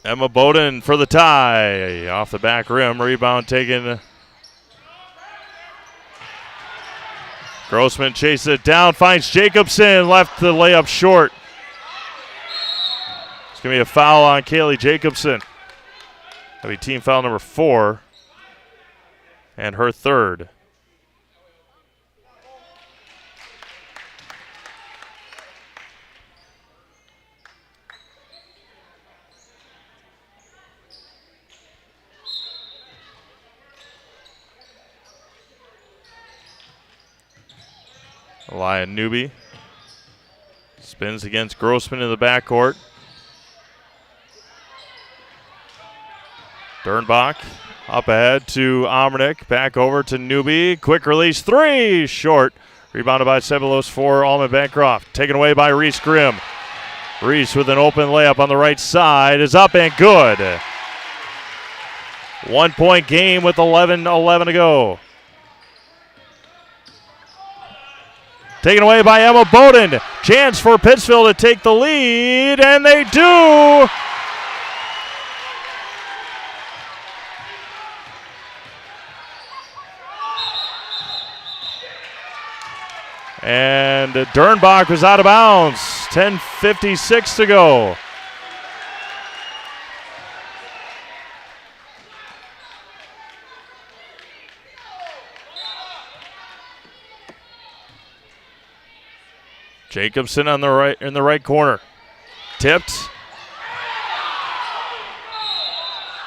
Emma Bowden for the tie. Off the back rim. Rebound taken. Grossman chases it down. Finds Jacobson. Left the layup short. It's going to be a foul on Kaylee Jacobson. That'll be team foul number 4. And her third. Elia Newby spins against Grossman in the backcourt. Dernbach up ahead to Omernick. Back over to Newby. Quick release 3. Short. Rebounded by Ceballos for Almond-Bancroft. Taken away by Reese Grimm. Reese with an open layup on the right side is up and good. 1 point game with 11 to go. Taken away by Emma Bowden. Chance for Pittsville to take the lead, and they do. And Dernbach was out of bounds. 10:56 to go. Jacobson on the right, in the right corner. Tipped.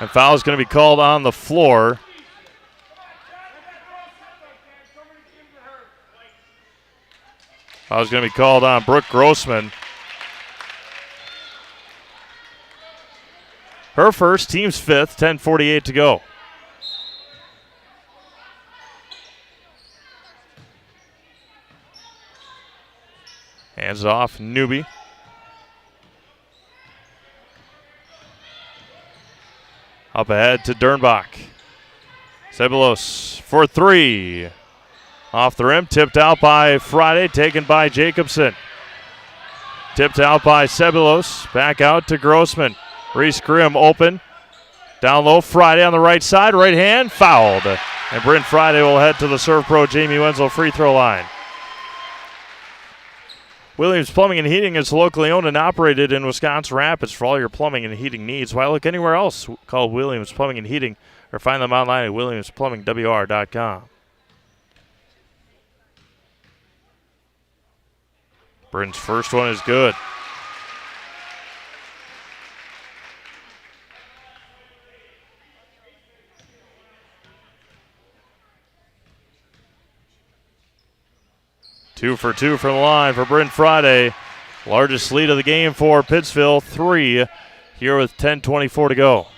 And foul is going to be called on the floor. Foul is going to be called on Brooke Grossman. Her first, team's fifth, 10:48 to go. Hands off, Newby. Up ahead to Dernbach. Ceballos for 3. Off the rim, tipped out by Friday, taken by Jacobson. Tipped out by Ceballos, back out to Grossman. Reese Grimm open. Down low, Friday on the right side, right hand, fouled. And Bryn Friday will head to the Serve Pro Jamie Wenzel free throw line. Williams Plumbing and Heating is locally owned and operated in Wisconsin Rapids. For all your plumbing and heating needs, why look anywhere else? Call Williams Plumbing and Heating or find them online at williamsplumbingwr.com. Bryn's first one is good. Two for two from the line for Bryn Friday. Largest lead of the game for Pittsville, 3 here with 10:24 to go.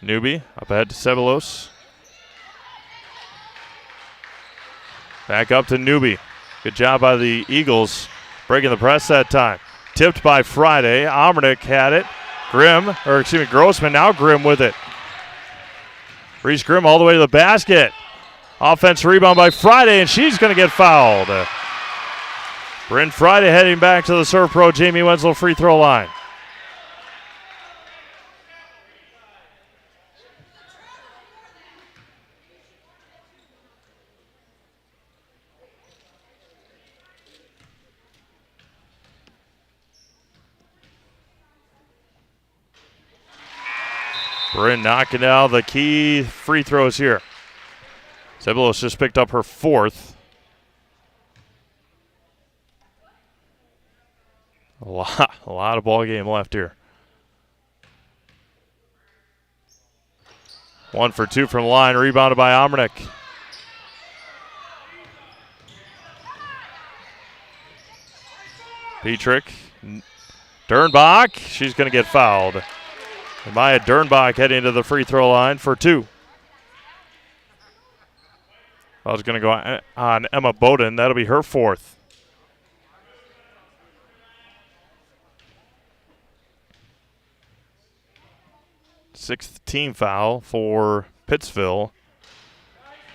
Newby up ahead to Ceballos. Back up to Newby. Good job by the Eagles breaking the press that time. Tipped by Friday. Omernick had it. Grossman, now Grimm with it. Reese Grimm all the way to the basket. Offense rebound by Friday, and she's going to get fouled. Bryn Friday heading back to the Serve Pro Jamie Wenzel free throw line. Bryn knocking down the key free throws here. Zebulos just picked up her fourth. A lot of ball game left here. 1 for 2 from the line, rebounded by Almond. Petrick, Dernbach, she's going to get fouled. And Maya Dernbach heading to the free throw line for 2. I was going to go on Emma Bowden. That'll be her fourth. Sixth team foul for Pittsville.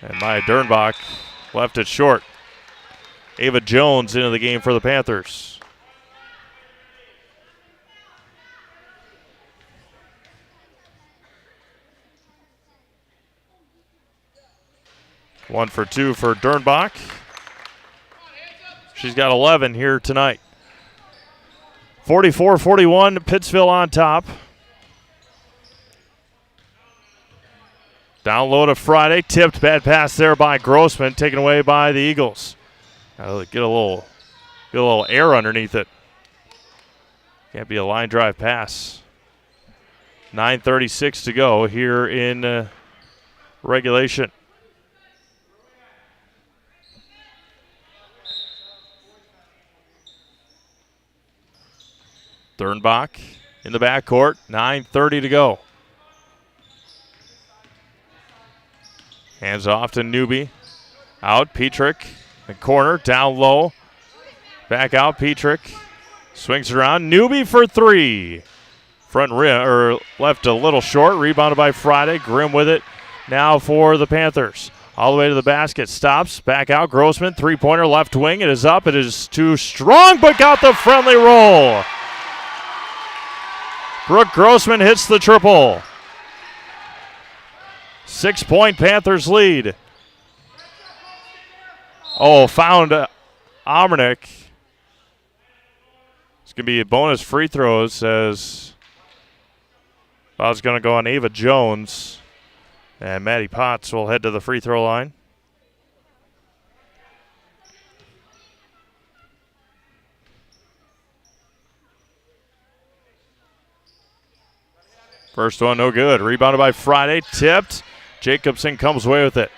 And Maya Dernbach left it short. Ava Jones into the game for the Panthers. One for 2 for Dernbach. She's got 11 here tonight. 44-41, Pittsville on top. Down low to Friday, tipped, bad pass there by Grossman, taken away by the Eagles. Get a little air underneath it. Can't be a line drive pass. 9:36 to go here in regulation. Dernbach in the backcourt, 9:30 to go. Hands off to Newby. Out, Petrick. The corner, down low. Back out, Petrick. Swings around. Newby for 3. Front rim, or left a little short. Rebounded by Friday. Grimm with it now for the Panthers. All the way to the basket. Stops. Back out. Grossman. Three-pointer left wing. It is up. It is too strong, but got the friendly roll. Brooke Grossman hits the triple. 6-point Panthers lead. Oh, found Almond. It's going to be a bonus free throws as I was going to go on Ava Jones. And Maddie Potts will head to the free throw line. First one, no good. Rebounded by Friday, tipped. Jacobson comes away with it.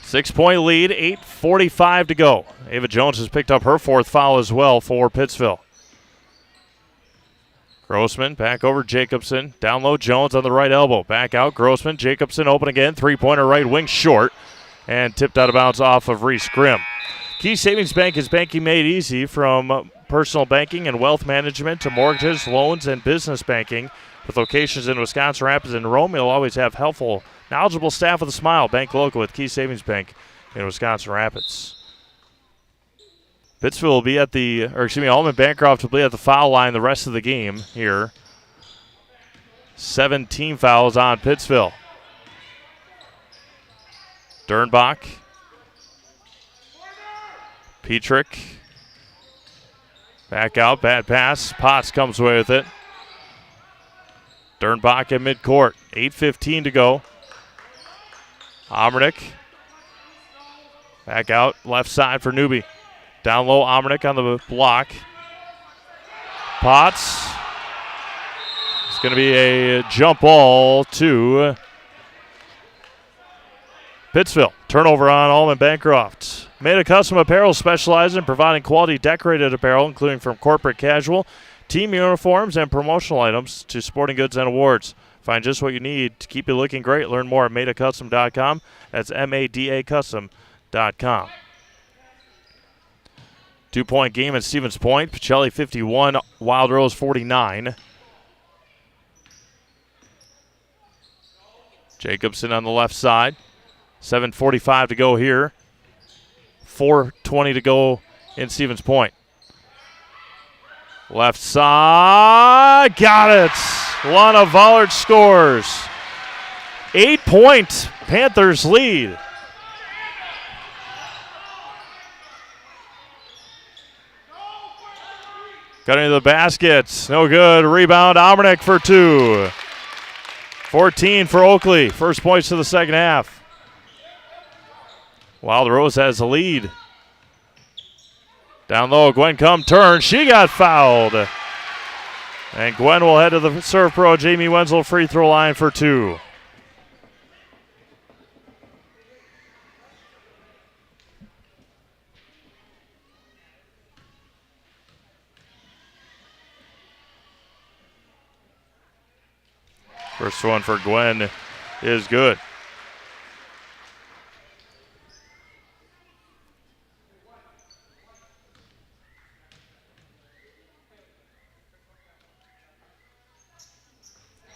6-point lead, 8:45 to go. Ava Jones has picked up her fourth foul as well for Pittsville. Grossman back over Jacobson. Down low, Jones on the right elbow. Back out, Grossman. Jacobson open again. Three-pointer right wing short. And tipped out of bounds off of Reese Grimm. Key Savings Bank is banking made easy, from personal banking and wealth management to mortgages, loans, and business banking. With locations in Wisconsin Rapids and Rome, you'll always have helpful, knowledgeable staff with a smile. Bank local with Key Savings Bank in Wisconsin Rapids. Pittsville will be at Almond-Bancroft will be at the foul line the rest of the game here. 17 fouls on Pittsville. Dernbach. Petrick. Back out, bad pass. Potts comes away with it. Dernbach at midcourt. 8:15 to go. Almond. Back out, left side for Newby. Down low, Almond on the block. Potts. It's going to be a jump ball to Pittsville. Turnover on Almond-Bancroft. Made a Custom Apparel specializes in providing quality decorated apparel, including from corporate casual, team uniforms, and promotional items to sporting goods and awards. Find just what you need to keep you looking great. Learn more at madeacustom.com. That's MADAcustom.com. 2-point game at Stevens Point. Pacelli 51, Wild Rose 49. Jacobson on the left side. 7:45 to go here. 4:20 to go in Stevens Point. Left side, got it. Lana Vollard scores. 8-point Panthers lead. Got into the baskets, no good. Rebound, Almond for 2. 14 for Oakley. First points of the second half. Wild Rose has the lead. Down low, Gwen Cum turns. She got fouled. And Gwen will head to the serve pro Jamie Wenzel free throw line for 2. First one for Gwen is good.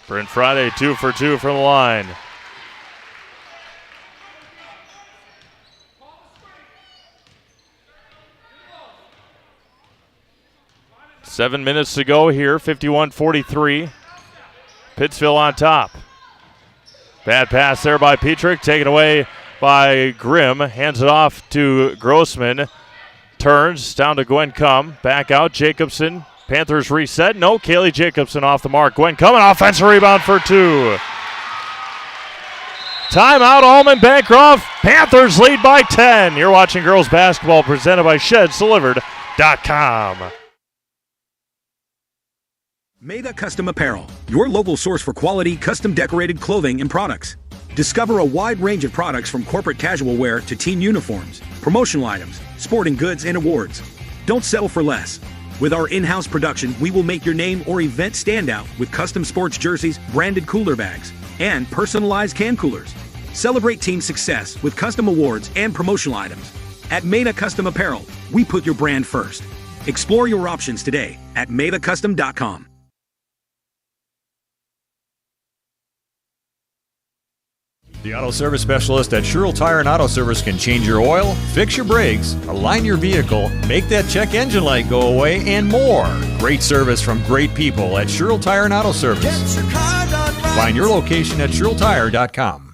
Bryn Friday 2 for 2 from the line. Seven minutes to go here, 51-43. Pittsville on top. Bad pass there by Petrick, taken away by Grimm. Hands it off to Grossman. Turns down to Gwen Cum. Back out, Jacobson. Panthers reset. No, Kaylee Jacobson off the mark. Gwen Cum, an offensive rebound for 2. Timeout, Almond-Bancroft. Panthers lead by 10. You're watching girls basketball presented by ShedsDelivered.com. Meda Custom Apparel, your local source for quality, custom decorated clothing and products. Discover a wide range of products from corporate casual wear to team uniforms, promotional items, sporting goods, and awards. Don't settle for less. With our in-house production, we will make your name or event stand out with custom sports jerseys, branded cooler bags, and personalized can coolers. Celebrate team success with custom awards and promotional items. At Meda Custom Apparel, we put your brand first. Explore your options today at MedaCustom.com. The auto service specialist at Sherrill Tire and Auto Service can change your oil, fix your brakes, align your vehicle, make that check engine light go away, and more. Great service from great people at Sherrill Tire and Auto Service. Find your location at SherrillTire.com.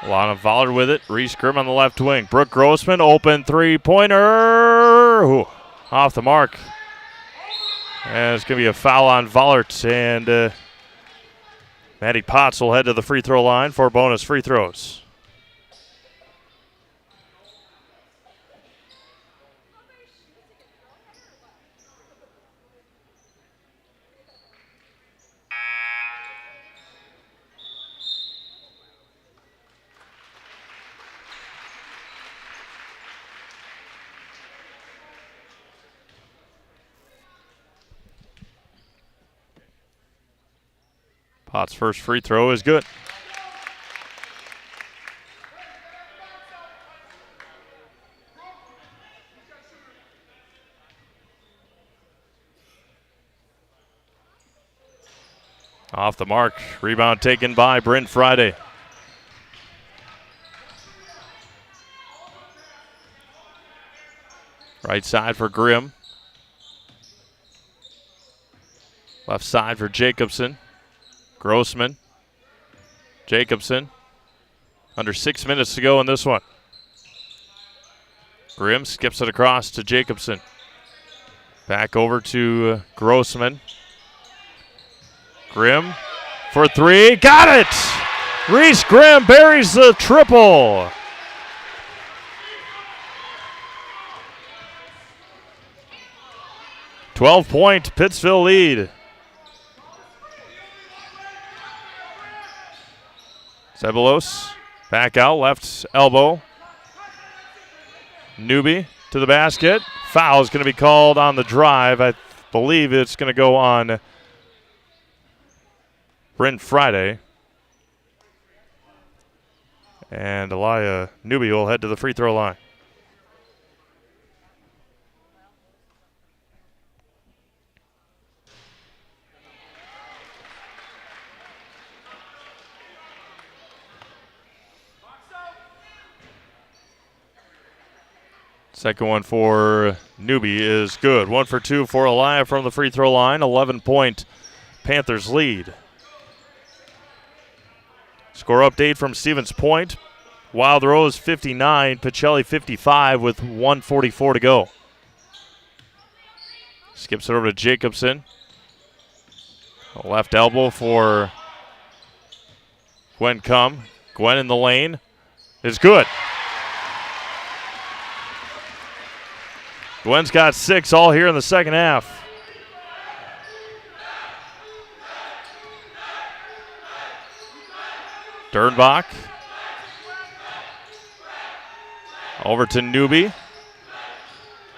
Lana Vollard with it. Reese Grimm on the left wing. Brooke Grossman, open three-pointer. Ooh, off the mark. And it's going to be a foul on Vollard. And Maddie Potts will head to the free throw line for bonus free throws. Potts' first free throw is good. Off the mark. Rebound taken by Bryn Friday. Right side for Grimm. Left side for Jacobson. Grossman. Jacobson. Under 6 minutes to go in this one. Grimm skips it across to Jacobson. Back over to Grossman. Grimm for three. Got it! Reese Grimm buries the triple. .12 Pittsville lead. Ceballos back out, left elbow. Newby to the basket. Foul is going to be called on the drive. I believe it's going to go on Bryn Friday. And Elia Newby will head to the free throw line. Second one for Newby is good. 1 for 2 for Elia from the free throw line. 11-point Panthers lead. Score update from Stevens Point. Wild Rose 59, Pacelli 55 with 1:44 to go. Skips it over to Jacobson. A left elbow for Gwen Cum. Gwen in the lane is good. Gwen's got 6 all here in the second half. Dernbach. Over to Newby.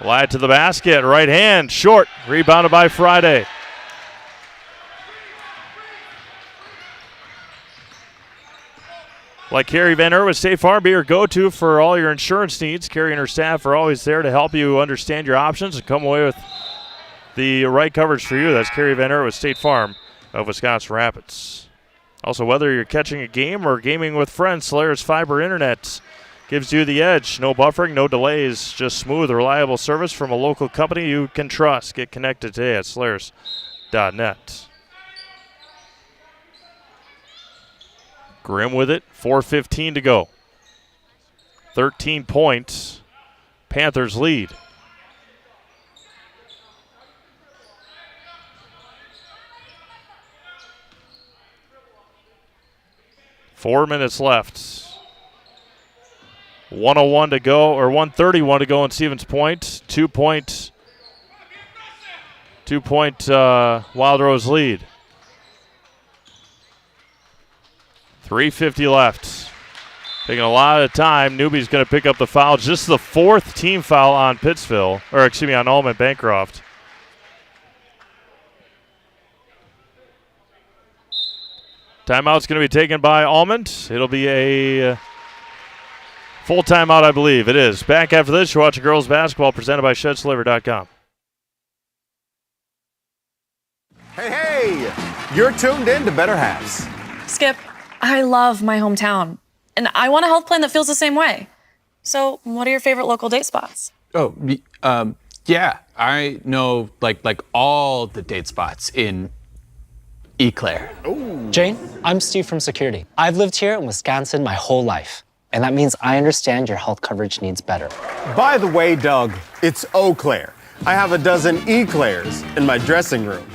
Lad to the basket. Right hand. Short. Rebounded by Friday. Like Carrie Van Ert with State Farm, be your go-to for all your insurance needs. Carrie and her staff are always there to help you understand your options and come away with the right coverage for you. That's Carrie Van Ert with State Farm of Wisconsin Rapids. Also, whether you're catching a game or gaming with friends, Slayer's Fiber Internet gives you the edge. No buffering, no delays, just smooth, reliable service from a local company you can trust. Get connected today at slayers.net. Grimm with it, 4:15 to go. 13 points, Panthers lead. Four minutes left. 1:01 to go, or 1:31 to go in Stevens Point. 2-point Wild Rose lead. 3:50 left. Taking a lot of time. Newby's going to pick up the foul. Just the 4th team foul on Pittsville, or excuse me, on Almond-Bancroft. Timeout's going to be taken by Almond. It'll be a full timeout, I believe. It is. Back after this, you're watching girls basketball presented by ShedSliver.com. Hey, you're tuned in to Better Halves. Skip, I love my hometown, and I want a health plan that feels the same way. So, what are your favorite local date spots? Oh, yeah, I know like all the date spots in Eau Claire. Jane, I'm Steve from Security. I've lived here in Wisconsin my whole life, and that means I understand your health coverage needs better. By the way, Doug, it's Eau Claire. I have a dozen Eclairs in my dressing room.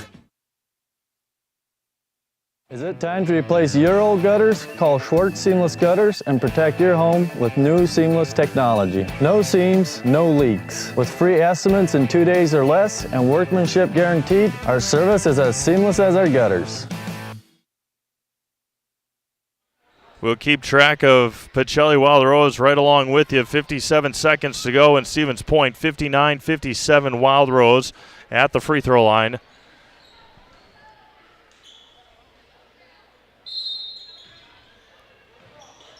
Is it time to replace your old gutters? Call Schwartz Seamless Gutters and protect your home with new seamless technology. No seams, no leaks. With free estimates in 2 days or less and workmanship guaranteed, our service is as seamless as our gutters. We'll keep track of Pacelli Wild Rose right along with you. 57 seconds to go in Stevens Point. 59-57 Wild Rose at the free throw line.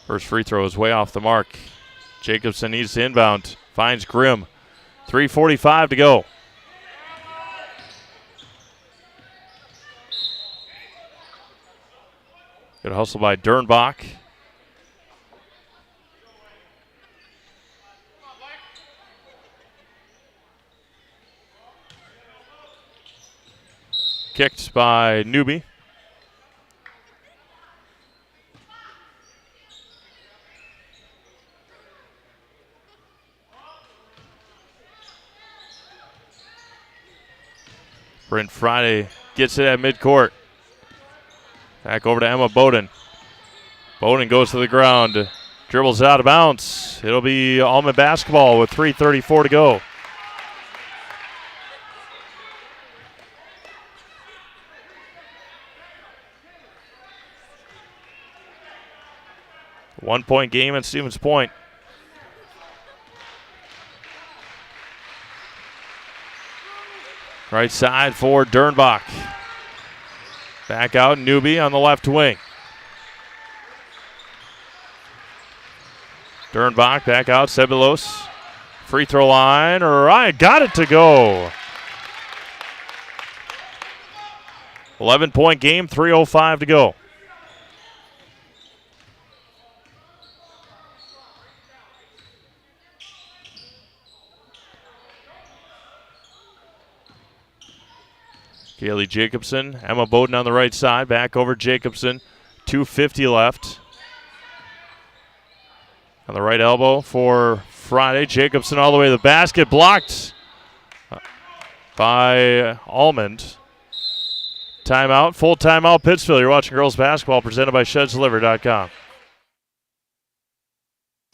First free throw is way off the mark. Jacobson needs to inbound. Finds Grimm. 3:45 to go. Good hustle by Dernbach. Kicked by Newby. Brent Friday gets it at midcourt. Back over to Emma Bowden. Bowden goes to the ground. Dribbles out of bounds. It'll be Almond basketball with 3:34 to go. One-point game at Stevens Point. Right side for Dernbach. Back out, Newby on the left wing. Dernbach back out. Cebulos. Free throw line. Ryan got it to go. 11-point game, 3:05 to go. Kaylee Jacobson, Emma Bowden on the right side. Back over Jacobson. 2:50 left. On the right elbow for Friday. Jacobson all the way to the basket. Blocked by Almond. Timeout. Full timeout, Pittsville. You're watching girls basketball presented by ShedsDeliver.com.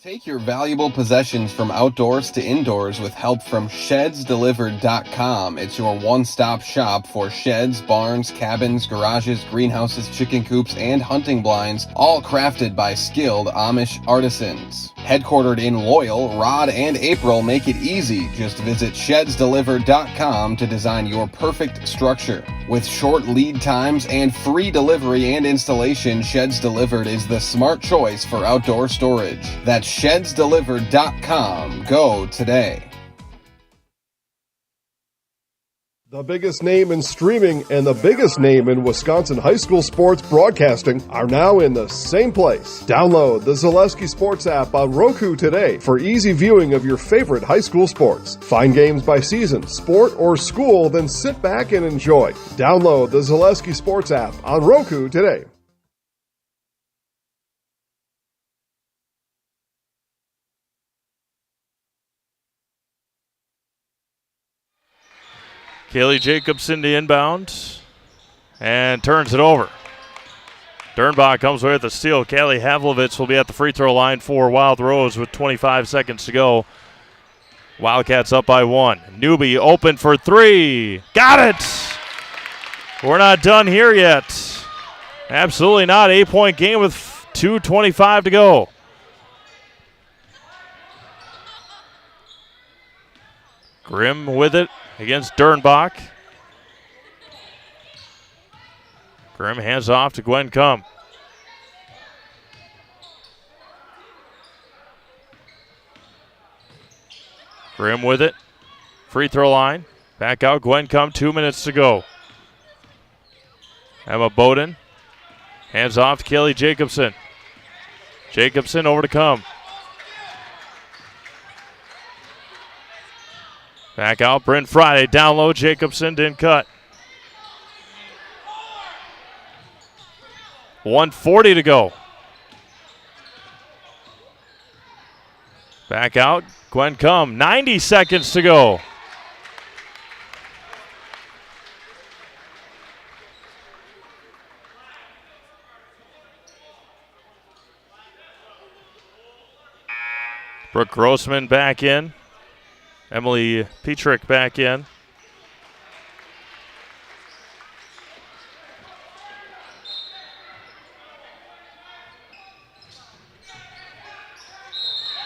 Take your valuable possessions from outdoors to indoors with help from ShedsDelivered.com. It's your one-stop shop for sheds, barns, cabins, garages, greenhouses, chicken coops, and hunting blinds, all crafted by skilled Amish artisans. Headquartered in Loyal, Rod and April make it easy. Just visit ShedsDelivered.com to design your perfect structure. With short lead times and free delivery and installation, Sheds Delivered is the smart choice for outdoor storage. That's ShedsDelivered.com. Go today. The biggest name in streaming and the biggest name in Wisconsin high school sports broadcasting are now in the same place. Download the Zaleski Sports app on Roku today for easy viewing of your favorite high school sports. Find games by season, sport, or school, then sit back and enjoy. Download the Zaleski Sports app on Roku today. Kaylee Jacobson to inbound and turns it over. Dernbach comes away with the steal. Callie Havlovitz will be at the free throw line for Wild Rose with 25 seconds to go. Wildcats up by 1. Newby open for 3. Got it! We're not done here yet. Absolutely not. 8-point game with 2:25 to go. Grimm with it against Dernbach. Grimm hands off to Gwen Cum. Grimm with it. Free throw line. Back out. Gwen Cum. 2 minutes to go. Emma Bowden. Hands off to Kaylee Jacobson. Jacobson over to Cum. Back out, Bryn Friday, down low, Jacobson didn't cut. 1:40 to go. Back out, Gwen Cum, 90 seconds to go. Brooke Grossman back in. Emily Petrick back in.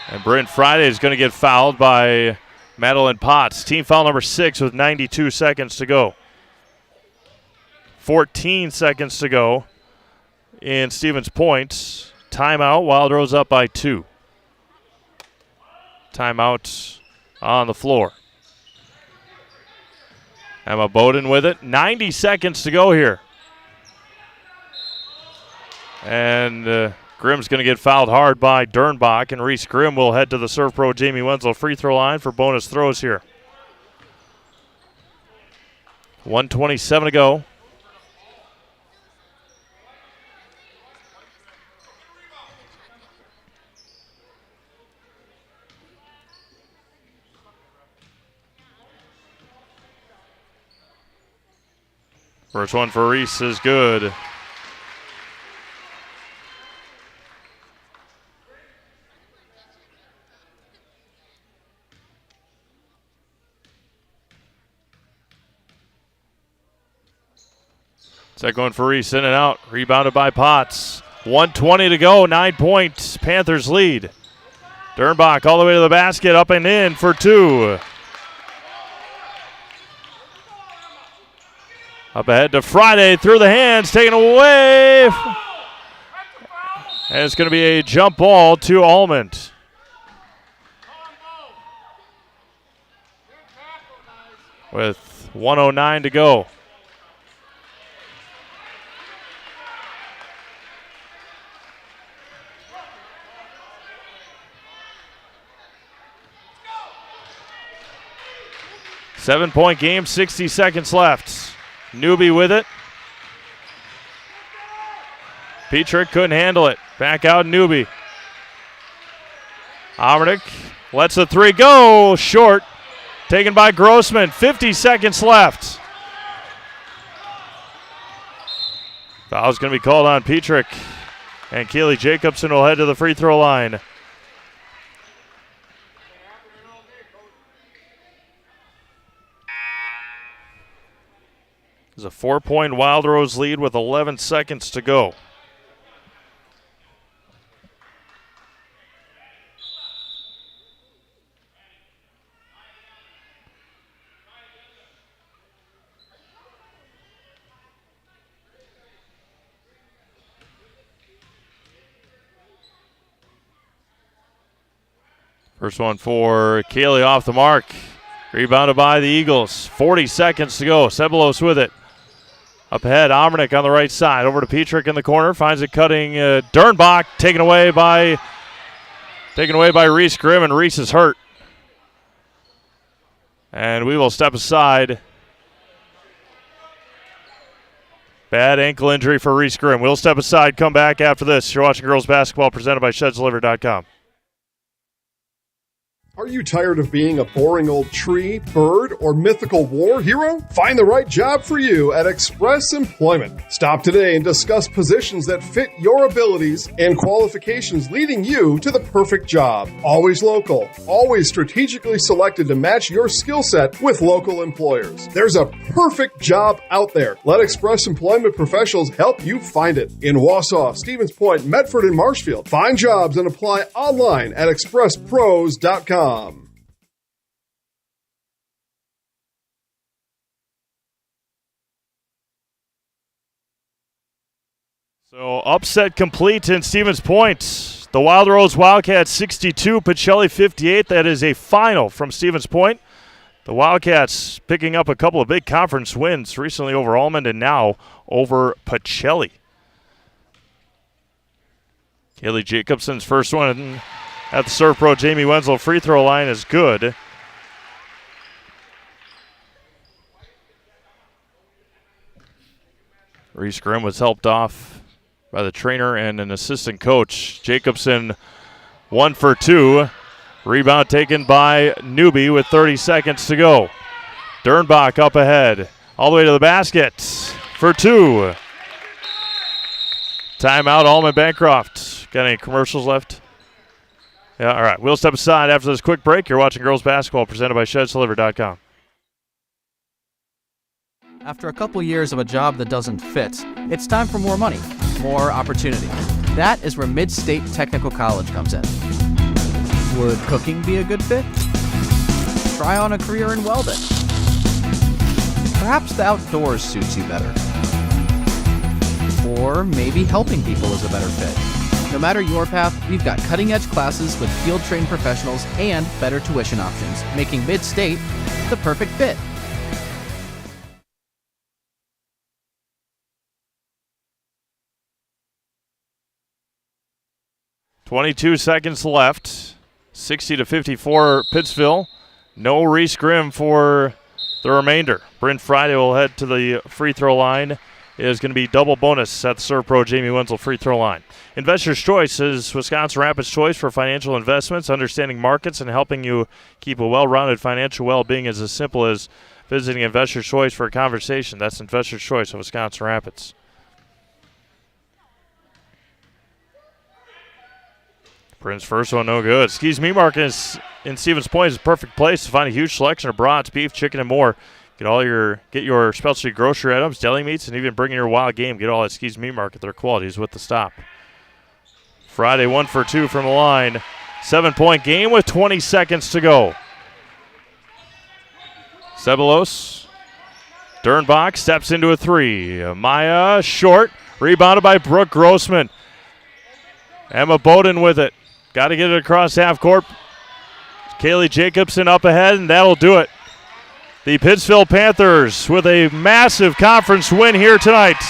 And Bryn Friday is going to get fouled by Madeline Potts. Team foul number 6 with 92 seconds to go. 14 seconds to go in Stevens Point. Timeout. Wild Rose up by 2. Timeout on the floor. Emma Bowden with it. 90 seconds to go here. And Grimm's going to get fouled hard by Dernbach, and Reese Grimm will head to the Serve Pro Jamie Wenzel free throw line for bonus throws here. 1:27 to go. First one for Reese is good. Second one for Reese, in and out. Rebounded by Potts. 1:20 to go, 9 points. Panthers lead. Dernbach all the way to the basket, up and in for 2. Up ahead to Friday, through the hands, taken away. And it's going to be a jump ball to Almond. with 1:09 to go. Seven-point game, 60 seconds left. Newby with it. Petrick couldn't handle it. Back out Newby. Almond lets the three go. Short. Taken by Grossman. 50 seconds left. Foul's going to be called on Petrick. And Kaylee Jacobson will head to the free throw line. There's a 4-point Wild Rose lead with 11 seconds to go. First one for Kaylee off the mark. Rebounded by the Eagles. 40 seconds to go. Ceballos with it. Up ahead, Almond on the right side. Over to Petrick in the corner. Finds it cutting Dernbach. Taken away by Reese Grimm, and Reese is hurt. And we will step aside. Bad ankle injury for Reese Grimm. We'll step aside, come back after this. You're watching girls basketball presented by ShedsDelivered.com. Are you tired of being a boring old tree, bird, or mythical war hero? Find the right job for you at Express Employment. Stop today and discuss positions that fit your abilities and qualifications, leading you to the perfect job. Always local, always strategically selected to match your skill set with local employers. There's a perfect job out there. Let Express Employment professionals help you find it. In Wausau, Stevens Point, Medford, and Marshfield. Find jobs and apply online at expresspros.com. So upset complete in Stevens Point. The Wild Rose Wildcats 62, Pacelli 58. That is a final from Stevens Point. The Wildcats picking up a couple of big conference wins recently over Almond and now over Pacelli. Kaylee Jacobson's first one at the Serve Pro Jamie Wenzel free throw line is good. Reese Grimm was helped off by the trainer and an assistant coach. Jacobson 1 for 2. Rebound taken by Newby with 30 seconds to go. Dernbach up ahead. All the way to the basket for 2. Timeout, Almond-Bancroft. Got any commercials left? Yeah, all right. We'll step aside after this quick break. You're watching girls basketball presented by ShedsDelivered.com. After a couple years of a job that doesn't fit, it's time for more money, more opportunity. That is where Mid-State Technical College comes in. Would cooking be a good fit? Try on a career in welding. Perhaps the outdoors suits you better. Or maybe helping people is a better fit. No matter your path, we've got cutting-edge classes with field-trained professionals and better tuition options, making Mid-State the perfect fit. .22 seconds left. 60-54 Pittsville. No Reese Grimm for the remainder. Bryn Friday will head to the free throw line. It is going to be double bonus at the Serve Pro Jamie Wenzel free throw line. Investor's Choice is Wisconsin Rapids' choice for financial investments. Understanding markets and helping you keep a well-rounded financial well-being is as simple as visiting Investor's Choice for a conversation. That's Investor's Choice of Wisconsin Rapids. Bryn's first one, no good. Skis Meat Market in Stevens Point is a perfect place to find a huge selection of brats, beef, chicken, and more. Get your specialty grocery items, deli meats, and even bring in your wild game. Get all at Skis Meat Market. Their quality is with the stop. Friday 1 for 2 from the line. 7-point game with 20 seconds to go. Ceballos. Dernbach steps into a 3. Maya short. Rebounded by Brooke Grossman. Emma Bowden with it. Got to get it across half court. Kaylee Jacobson up ahead, and that'll do it. The Pittsville Panthers with a massive conference win here tonight.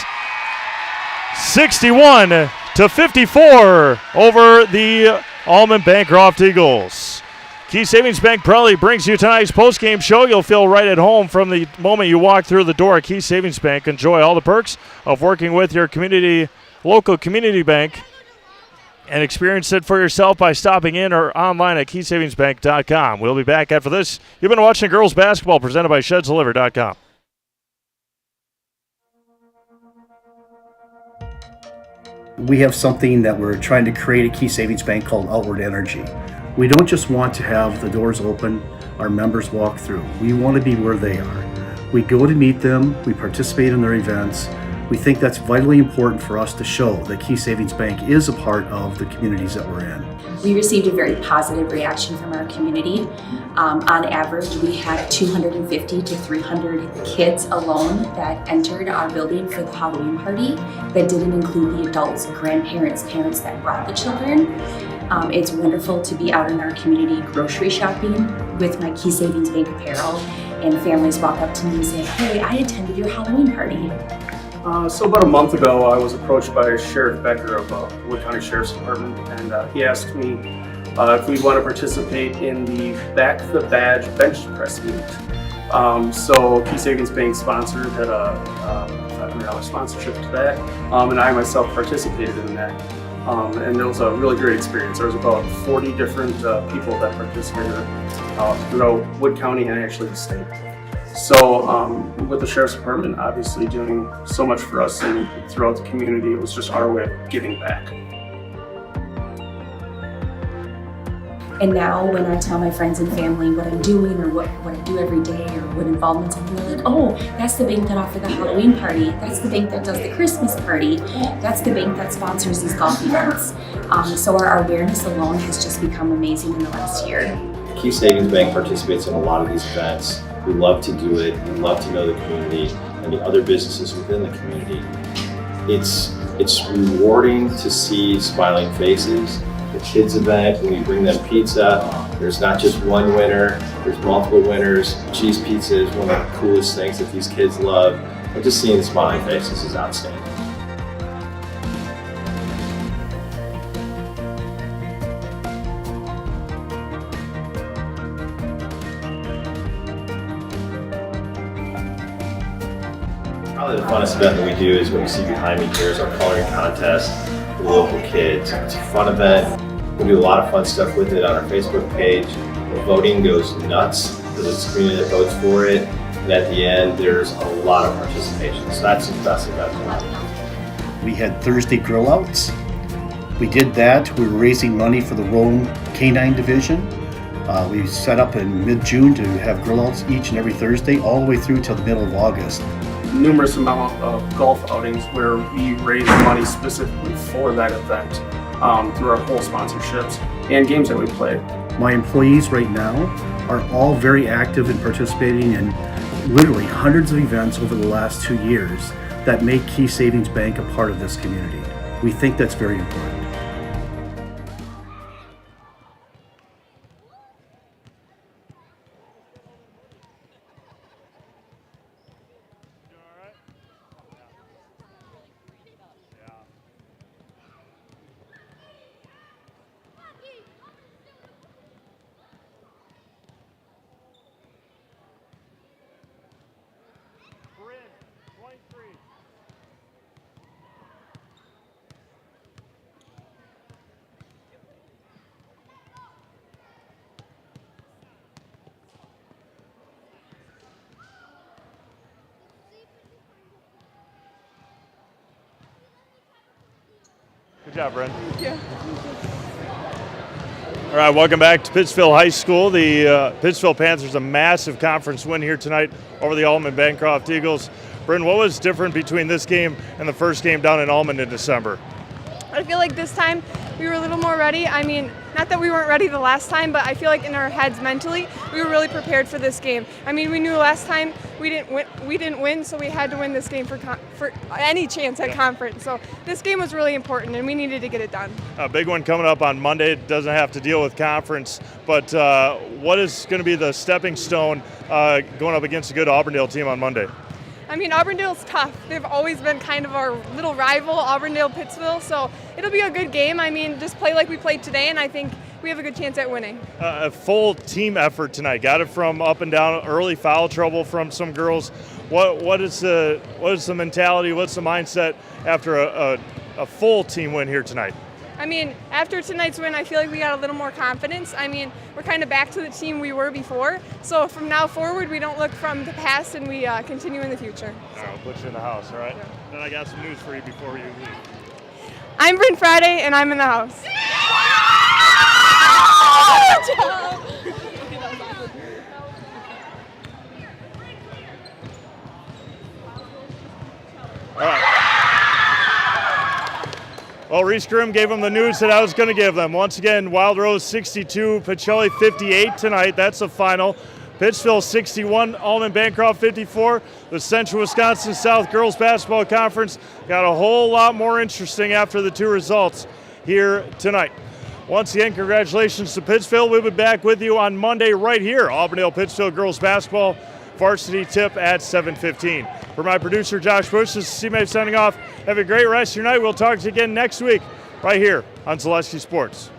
61-54 over the Almond-Bancroft Eagles. Key Savings Bank proudly brings you tonight's postgame show. You'll feel right at home from the moment you walk through the door at Key Savings Bank. Enjoy all the perks of working with your local community bank, and experience it for yourself by stopping in or online at keysavingsbank.com. We'll be back after this. You've been watching girls basketball presented by ShedsDeliver.com. We have something that we're trying to create at Key Savings Bank called Outward Energy. We don't just want to have the doors open, our members walk through. We want to be where they are. We go to meet them, we participate in their events. We think that's vitally important for us to show that Key Savings Bank is a part of the communities that we're in. We received a very positive reaction from our community. On average, we had 250 to 300 kids alone that entered our building for the Halloween party. That didn't include the adults, grandparents, parents that brought the children. It's wonderful to be out in our community grocery shopping with my Key Savings Bank apparel, and families walk up to me and say, "Hey, I attended your Halloween party." So about a month ago, I was approached by Sheriff Becker of Wood County Sheriff's Department, and he asked me if we'd want to participate in the Back the Badge bench press meet. So Key Savings Bank sponsored, had a $500 sponsorship to that, and I myself participated in that. And it was a really great experience. There was about 40 different people that participated throughout Wood County and actually the state. So with the Sheriff's Department obviously doing so much for us and throughout the community, it was just our way of giving back. And now when I tell my friends and family what I'm doing or what I do every day or what involvements I'm in, they're like, "Oh, that's the bank that offered the Halloween party. That's the bank that does the Christmas party. That's the bank that sponsors these golf events." So our awareness alone has just become amazing in the last year. Key Savings Bank participates in a lot of these events. We love to do it. We love to know the community and the other businesses within the community. It's rewarding to see smiling faces. The kids event, when we bring them pizza, there's not just one winner, there's multiple winners. Cheese pizza is one of the coolest things that these kids love. And just seeing the smiling faces is outstanding. Probably the funnest event that we do is what you see behind me here is our coloring contest for the local kids. It's a fun event. We do a lot of fun stuff with it on our Facebook page. The voting goes nuts because it's the community that votes for it. And at the end, there's a lot of participation. So that's the best event. We had Thursday grill outs. We did that. We were raising money for the Rome Canine Division. We set up in mid-June to have grill outs each and every Thursday all the way through till the middle of August. Numerous amount of golf outings where we raise money specifically for that event through our whole sponsorships and games that we play. My employees right now are all very active in participating in literally hundreds of events over the last 2 years that make Key Savings Bank a part of this community. We think that's very important. Good job, Bryn. Yeah. All right, welcome back to Pittsville High School. The Pittsville Panthers a massive conference win here tonight over the Almond-Bancroft Eagles. Bryn, what was different between this game and the first game down in Almond in December? I feel like this time we were a little more ready. I mean, not that we weren't ready the last time, but I feel like in our heads mentally, we were really prepared for this game. I mean, we knew last time we didn't win, so we had to win this game for any chance at conference. So this game was really important, and we needed to get it done. A big one coming up on Monday. It doesn't have to deal with conference, but what is going to be the stepping stone going up against a good Auburndale team on Monday? I mean, Auburndale's tough. They've always been kind of our little rival, Auburndale-Pittsville, so it'll be a good game. I mean, just play like we played today, and I think we have a good chance at winning. A full team effort tonight. Got it from up and down, early foul trouble from some girls. What is the mentality, what's the mindset after a full team win here tonight? I mean, after tonight's win, I feel like we got a little more confidence. I mean, we're kind of back to the team we were before. So from now forward, we don't look from the past and we continue in the future. All right, we'll put you in the house, all right? Yeah. Then I got some news for you before you leave. I'm Bryn Friday, and I'm in the house. Good job. All right. Well, Reese Grimm gave them the news that I was going to give them. Once again, Wild Rose 62, Pacelli 58 tonight. That's the final. Pittsville 61, Almond-Bancroft 54. The Central Wisconsin South Girls Basketball Conference got a whole lot more interesting after the two results here tonight. Once again, congratulations to Pittsville. We'll be back with you on Monday right here. Auburndale-Pittsville Girls Basketball varsity tip at 7:15. For my producer, Josh Bush, this is C-Mate signing off. Have a great rest of your night. We'll talk to you again next week right here on Zaleski Sports.